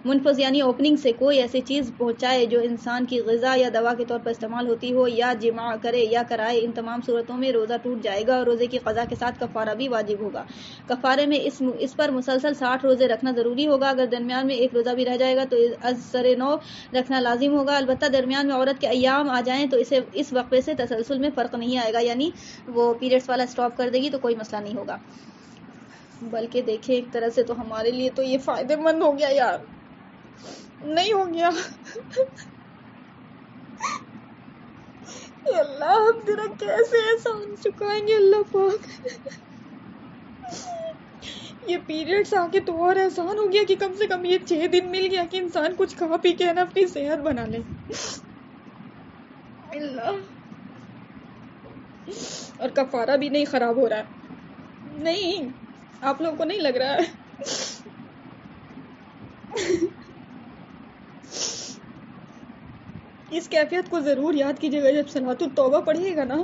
منفذ یعنی اوپننگ سے کوئی ایسی چیز پہنچائے جو انسان کی غذا یا دوا کے طور پر استعمال ہوتی ہو، یا جماع کرے یا کرائے، ان تمام صورتوں میں روزہ ٹوٹ جائے گا اور روزے کی قضا کے ساتھ کفارہ بھی واجب ہوگا۔ کفارے میں اس پر مسلسل 60 روزے رکھنا ضروری ہوگا۔ اگر درمیان میں ایک روزہ بھی رہ جائے گا تو از سر نو رکھنا لازم ہوگا۔ البتہ درمیان میں عورت کے ایام آ جائیں تو اسے اس وقفے سے تسلسل میں فرق نہیں آئے گا، یعنی وہ پیریڈس والا سٹاپ کر دے گی تو کوئی مسئلہ نہیں ہوگا۔ بلکہ دیکھیں ایک طرح سے تو ہمارے لیے تو یہ فائدے مند ہو گیا یار، نہیں ہو گیا؟ اللہ ہم تیرا کیسے احسان چکائیں گے اللہ پاک۔ یہ پیریڈز آ کے تو اور احسان ہو گیا کہ کم سے کم یہ 6 دن مل گیا کہ انسان کچھ کھا پی کے نا اپنی صحت بنا لے۔ اللہ، اور کفارہ بھی نہیں خراب ہو رہا ہے، نہیں آپ لوگوں کو نہیں لگ رہا ہے؟ اس کیفیت کو ضرور یاد کیجیے گا جب صلاۃ التوبہ پڑھیے گا نا،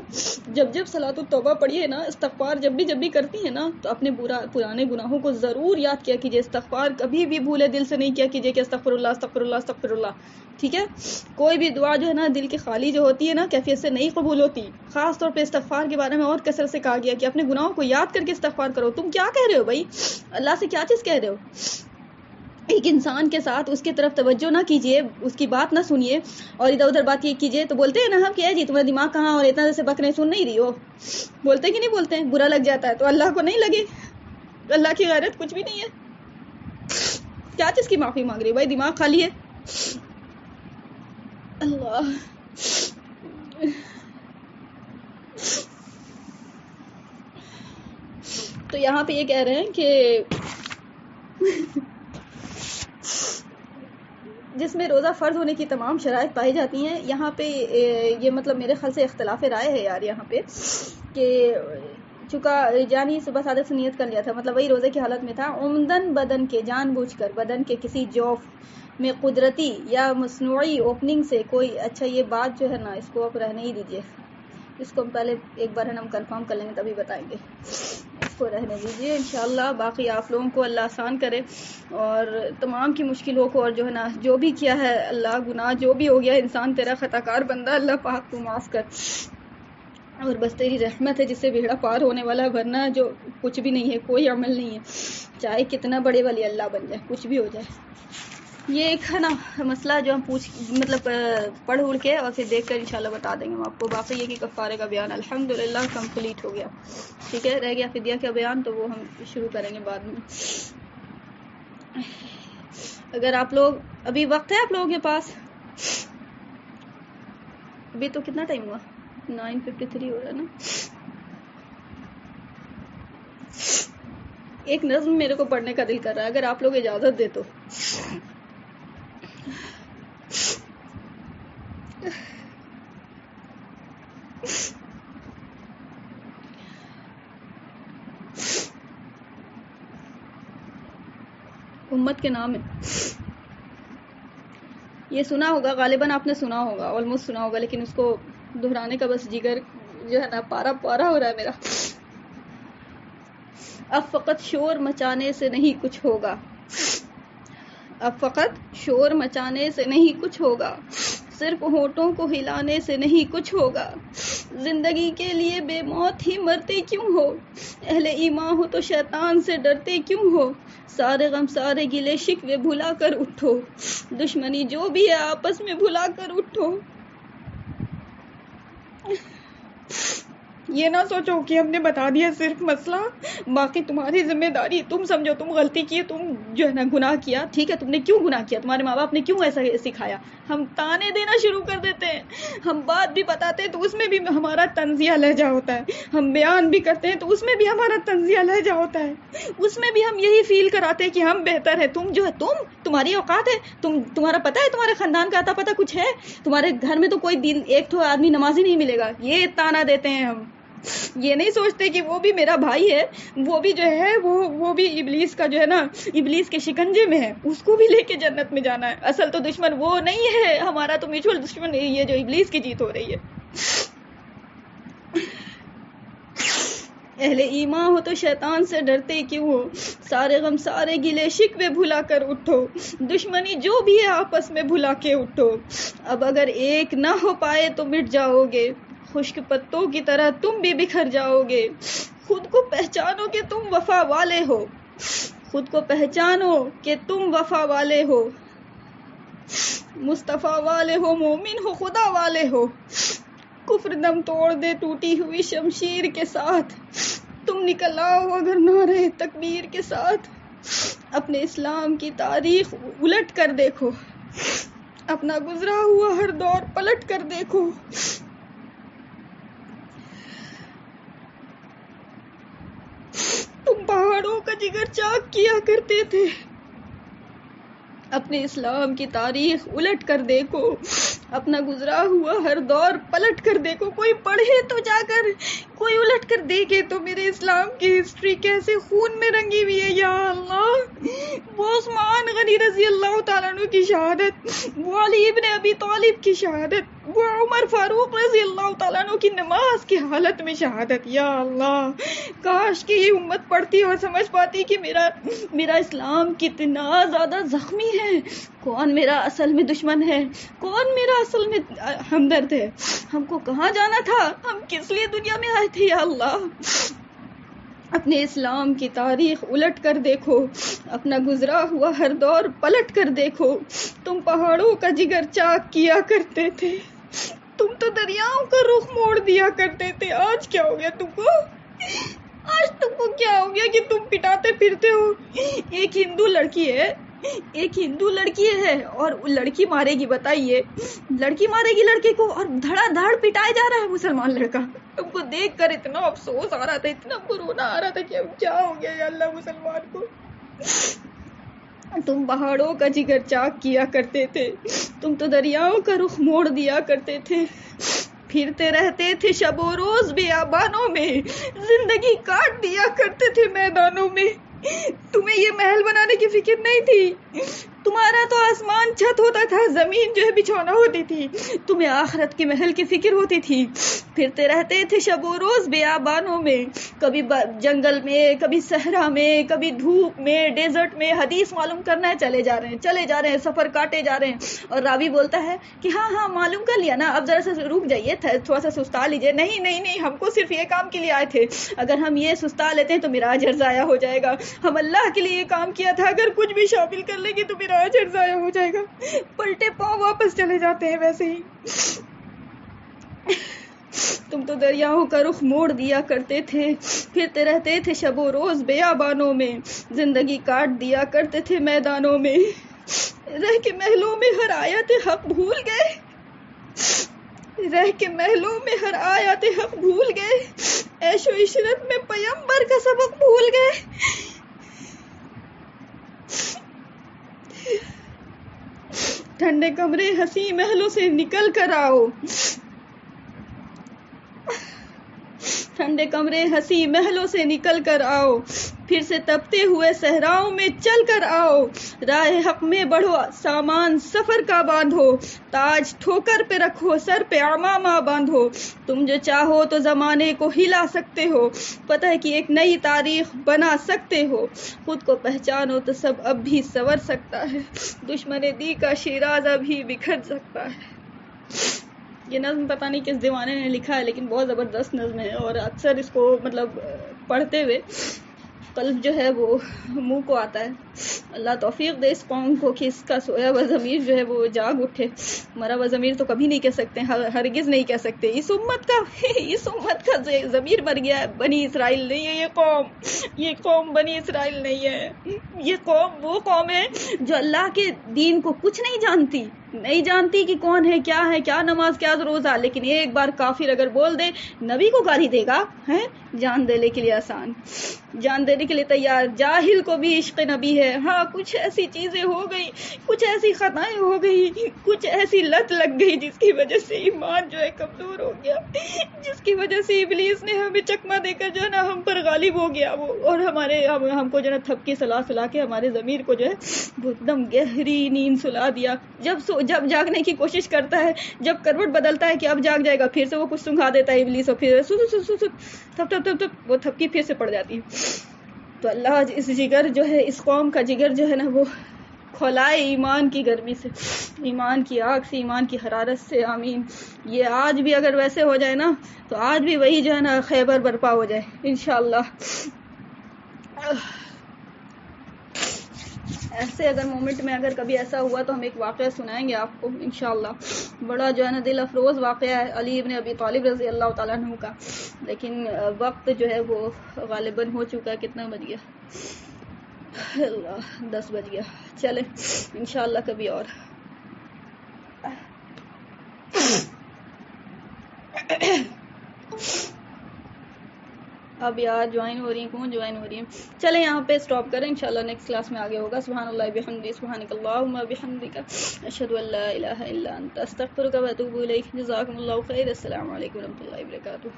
جب صلاۃ التوبہ پڑھیے نا، استغفار جب بھی کرتی ہیں نا، تو اپنے پرانے گناہوں کو ضرور یاد کیا کیجیے۔ استغفار کبھی بھی بھولے دل سے نہیں کیا کیجیے کہ استغفر اللہ استغفر اللہ استغفر اللہ، ٹھیک ہے؟ کوئی بھی دعا جو ہے نا دل کی خالی جو ہوتی ہے نا، کیفیت سے نہیں قبول ہوتی۔ خاص طور پہ استغفار کے بارے میں اور کثرت سے کہا گیا کہ اپنے گناہوں کو یاد کر کے استغفار کرو۔ تم کیا کہہ رہے ہو بھائی؟ اللہ سے کیا چیز کہہ رہے ہو؟ ایک انسان کے ساتھ اس کی طرف توجہ نہ کیجیے، اس کی بات نہ سنیے اور ادھر ادھر بات کیجیے تو بولتے ہیں نا ہم کہ جی تمہارا دماغ کہاں اور اتنا جیسے بک رہے سن نہیں رہی ہو، بولتے کہ نہیں بولتے ہیں؟ برا لگ جاتا ہے تو اللہ کو نہیں لگے، اللہ کی غیرت کچھ بھی نہیں ہے۔ کیا چیز کی معافی مانگ رہی بھائی؟ دماغ خالی ہے۔ اللہ تو یہاں پہ یہ کہہ رہے ہیں کہ جس میں روزہ فرض ہونے کی تمام شرائط پائی جاتی ہیں. یہاں پہ یہ مطلب میرے خیال سے اختلاف رائے ہے یار یہاں پہ کہ چونکہ جانی صبح صادق سے نیت کر لیا تھا، مطلب وہی روزے کی حالت میں تھا، عمدن بدن کے جان بوجھ کر بدن کے کسی جوف میں قدرتی یا مصنوعی اوپننگ سے کوئی، اچھا یہ بات جو ہے نا اس کو آپ رہنے ہی دیجیے، اس کو ہم پہلے ایک بار ہم کنفرم کر لیں گے تبھی بتائیں گے، اس کو رہنے دیجیے انشاءاللہ. باقی آپ لوگوں کو اللہ آسان کرے اور تمام کی مشکلوں کو، اور جو ہے نا جو بھی کیا ہے اللہ گناہ جو بھی ہو گیا انسان تیرا خطا کار بندہ، اللہ پاک تو معاف کر، اور بس تیری رحمت ہے جس سے بیڑا پار ہونے والا، ورنہ جو کچھ بھی نہیں ہے، کوئی عمل نہیں ہے، چاہے کتنا بڑے ولی اللہ بن جائے، کچھ بھی ہو جائے. یہ ایک ہے نا مسئلہ جو ہم مطلب پڑھ اڑ کے اور پھر دیکھ کر انشاءاللہ بتا دیں گے ہم آپ کو. باقی یہ کہ کفارے کا بیان الحمدللہ کمپلیٹ ہو گیا، ٹھیک ہے. رہ گیا فدیہ کا بیان تو وہ ہم شروع کریں گے بعد میں. اگر آپ لوگ ابھی وقت ہے آپ لوگوں کے پاس، ابھی تو کتنا ٹائم ہوا، 9:53 ہو رہا ہے نا. ایک نظم میرے کو پڑھنے کا دل کر رہا ہے اگر آپ لوگ اجازت دے تو. امت کے نام ہے، یہ سنا ہوگا غالباً، آپ نے سنا ہوگا، آلموسٹ سنا ہوگا، لیکن اس کو دہرانے کا بس جگر جو ہے نا پارا پارا ہو رہا ہے میرا. اب فقط شور مچانے سے نہیں کچھ ہوگا، اب فقط شور مچانے سے نہیں کچھ ہوگا، صرف ہونٹوں کو ہلانے سے نہیں کچھ ہوگا. زندگی کے لیے بے موت ہی مرتے کیوں ہو، اہل ایمان ہو تو شیطان سے ڈرتے کیوں ہو. سارے غم سارے گلے شکوے بھلا کر اٹھو، دشمنی جو بھی ہے آپس میں بھلا کر اٹھو. یہ نہ سوچو کہ ہم نے بتا دیا صرف مسئلہ، باقی تمہاری ذمہ داری. تم سمجھو تم غلطی کی، تم جو ہے نا گناہ کیا، ٹھیک ہے، تم نے کیوں گناہ کیا، تمہارے ماں باپ نے کیوں ایسا سکھایا. ہم تانے دینا شروع کر دیتے ہیں، ہم بات بھی بتاتے ہیں تو اس میں بھی ہمارا طنزیہ لہجہ ہوتا ہے، ہم بیان بھی کرتے ہیں تو اس میں بھی ہمارا طنزیہ لہجہ ہوتا ہے، اس میں بھی ہم یہی فیل کراتے ہیں کہ ہم بہتر ہے. تم جو ہے تمہاری اوقات ہے، تمہارا پتہ ہے، تمہارے خاندان کا پتہ کچھ ہے، تمہارے گھر میں تو کوئی دن ایک تو آدمی نمازی نہیں ملے گا. یہ تانا دیتے ہیں ہم، یہ نہیں سوچتے کہ وہ بھی میرا بھائی ہے، وہ بھی جو ہے وہ بھی ابلیس کا جو ہے نا ابلیس کے شکنجے میں ہے، اس کو بھی لے کے جنت میں جانا ہے. اصل تو دشمن وہ نہیں ہے ہمارا، تو میوچل دشمن یہ جو ابلیس کی جیت ہو رہی ہے. اہل ایمان ہو تو شیطان سے ڈرتے کیوں ہو، سارے غم سارے گلے شکوے بھلا کر اٹھو، دشمنی جو بھی ہے آپس میں بھلا کے اٹھو. اب اگر ایک نہ ہو پائے تو مٹ جاؤ گے، خشک پتوں کی طرح تم بھی بکھر جاؤ گے. خود کو پہچانو کہ تم وفا والے ہو، خود کو پہچانو کہ تم وفا والے ہو، مصطفیٰ والے ہو، مومن ہو، خدا والے ہو. کفر دم توڑ دے ٹوٹی ہوئی شمشیر کے ساتھ، تم نکل آؤ اگر نعرے تکبیر کے ساتھ. اپنے اسلام کی تاریخ الٹ کر دیکھو، اپنا گزرا ہوا ہر دور پلٹ کر دیکھو. تم پہاڑوں کا جگر چاک کیا کرتے تھے، اپنے اسلام کی تاریخ الٹ کر دیکھو، اپنا گزرا ہوا ہر دور پلٹ کر دیکھو. کوئی پڑھے تو جا کر، کوئی الٹ کر دیکھے تو میرے اسلام کی ہسٹری کیسے خون میں رنگی ہوئی ہے. یا اللہ، وہ عثمان غنی رضی اللہ تعالیٰ عنہ کی شہادت، وہ علی ابن ابی طالب کی شہادت، وہ عمر فاروق رضی اللہ تعالیٰ عنہ کی نماز کی حالت میں شہادت. یا اللہ، کاش کہ یہ امت پڑھتی اور سمجھ پاتی کہ میرا اسلام کتنا زیادہ زخمی ہے، کون میرا اصل میں دشمن ہے، کون میرا اصل میں ہمدرد ہے، ہم کو کہاں جانا تھا، ہم کس لیے دنیا میں آئے تھے. یا اللہ، اپنے اسلام کی تاریخ الٹ کر دیکھو، اپنا گزرا ہوا ہر دور پلٹ کر دیکھو. تم پہاڑوں کا جگر چاک کیا کرتے تھے، تم تو دریاؤں کا رخ موڑ دیا کرتے تھے. آج کیا ہو گیا تم کو، آج تم کو کیا ہو گیا کہ تم پٹاتے پھرتے ہو. ایک ہندو لڑکی ہے ایک ہندو لڑکی ہے اور لڑکی مارے گی، بتائیے، لڑکی مارے گی لڑکے کو اور دھڑا دھڑ پٹایا جا رہا ہے مسلمان لڑکا. تم کو دیکھ کر اتنا افسوس آ رہا تھا، اتنا رونا آ رہا تھا کہ اب کیا ہو گیا یا اللہ مسلمان کو. تم پہاڑوں کا جگر چاک کیا کرتے تھے، تم تو دریاؤں کا رخ موڑ دیا کرتے تھے، پھرتے رہتے تھے شب و روز بیابانوں میں، زندگی کاٹ دیا کرتے تھے میدانوں میں. تمہیں یہ محل بنانے کی فکر نہیں تھی، تمہارا تو آسمان چھت ہوتا تھا، زمین جو ہے بچھونا ہوتی تھی، تمہیں آخرت کے محل کی فکر ہوتی تھی. پھرتے رہتے تھے شب و روز بیابانوں میں، کبھی جنگل میں، کبھی صحرا میں، کبھی دھوپ میں، ڈیزرٹ میں. حدیث معلوم کرنا ہے، چلے جا رہے ہیں، سفر کاٹے جا رہے ہیں. اور راوی بولتا ہے کہ ہاں معلوم کر لیا نا، اب ذرا سا رک جائیے، تھوڑا سا سستا لیجیے. نہیں، ہم کو صرف یہ کام کے لیے آئے تھے، اگر ہم یہ سستا لیتے ہیں تو میرا اجر ضائع ہو جائے گا. ہم اللہ کے لیے یہ کام کیا تھا، اگر کچھ بھی شامل کر لیں گے تو میرا اجر ضائع ہو جائے گا. پلٹے پاؤں واپس چلے جاتے ہیں ویسے ہی. تم تو دریاؤں کا رخ موڑ دیا کرتے تھے، پھرتے رہتے تھے شب و روز بیابانوں میں، زندگی کاٹ دیا کرتے تھے میدانوں میں. رہ کے محلوں میں ہر آیت حق بھول گئے، رہ کے محلوں میں ہر آیت حق بھول گئے، عیش و عشرت میں پیمبر کا سبق بھول گئے. ٹھنڈے کمرے ہنسی محلوں سے نکل کر آؤ، ٹھنڈے کمرے ہنسی محلوں سے نکل کر آؤ، پھر سے تپتے ہوئے صحراؤں میں چل کر آؤ. راہ حق میں بڑھو، سامان سفر کا باندھو، تاج ٹھوکر پہ رکھو، سر پہ عمامہ باندھو. تم جو چاہو تو زمانے کو ہلا سکتے ہو، فتح کی ایک نئی تاریخ بنا سکتے ہو. خود کو پہچانو تو سب اب بھی سنور سکتا ہے، دشمن دی کا شیرازہ بھی بکھر سکتا ہے. یہ نظم پتہ نہیں کس دیوانے نے لکھا ہے، لیکن بہت زبردست نظم ہے، اور اکثر اس کو مطلب پڑھتے ہوئے قلب جو ہے وہ منہ کو آتا ہے. اللہ توفیق دے اس قوم کو کہ اس کا سویا ہوا ضمیر جو ہے وہ جاگ اٹھے. مرا ہوا ضمیر تو کبھی نہیں کہہ سکتے، ہرگز نہیں کہہ سکتے. اس امت کا ضمیر مر گیا ہے. بنی اسرائیل نہیں ہے یہ قوم بنی اسرائیل نہیں ہے. یہ قوم وہ قوم ہے جو اللہ کے دین کو کچھ نہیں جانتی کہ کون ہے، کیا نماز، کیا روزہ. لیکن ایک بار کافر اگر بول دے نبی کو گالی دے گا، ہے جان دینے کے لیے آسان، جان دینے کے لیے تیار. جاہل کو بھی عشق نبی ہے. ہاں کچھ ایسی چیزیں ہو گئی، کچھ ایسی خطائیں ہو گئی، کچھ ایسی لت لگ گئی جس کی وجہ سے ایمان جو ہے کمزور ہو گیا، جس کی وجہ سے ابلیس نے ہمیں چکما دے کر جو ہے نا ہم پر غالب ہو گیا وہ، اور ہم کو جو ہے نا تھپکی سلا کے ہمارے ضمیر کو جو ہے وہ ایک دم گہری نیند سلا دیا. جب جاگنے کی کوشش کرتا ہے، جب کروٹ بدلتا ہے کہ اب جاگ جائے گا، پھر سے وہ کچھ سنگھا دیتا ہے ابلیس، اور پھر تھپ وہ تھپکی پھر سے پڑ جاتی ہے. تو اللہ اس جگر جو ہے، اس قوم کا جگر جو ہے نا وہ کھولائے ایمان کی گرمی سے، ایمان کی آگ سے، ایمان کی حرارت سے. آمین. یہ آج بھی اگر ویسے ہو جائے نا تو آج بھی وہی جو ہے نا خیبر برپا ہو جائے انشاءاللہ. ایسے اگر مومنٹ میں اگر کبھی ایسا ہوا تو ہم ایک واقعہ سنائیں گے آپ کو انشاءاللہ. بڑا جو ہے نا دل افروز واقعہ ہے علی ابن ابی طالب رضی اللہ تعالیٰ عنہ کا. لیکن وقت جو ہے وہ غالباً ہو چکا ہے. کتنا بج گیا؟ اللہ 10 بج گیا. چلے انشاءاللہ کبھی اور. اب یار جوائن ہو رہی ہیں، کون جوائن ہو رہی ہیں؟ چلے یہاں پہ سٹاپ کریں، انشاءاللہ نیکسٹ کلاس میں آگے ہوگا. سبحان اللہ بحمدہ، سبحانک اللہم بحمدک، اشہد ان لا الہ الا انت، استغفرک و اتوب الیک. جزاکم اللہ خیر. السلام علیکم ورحمۃ اللہ وبرکاتہ.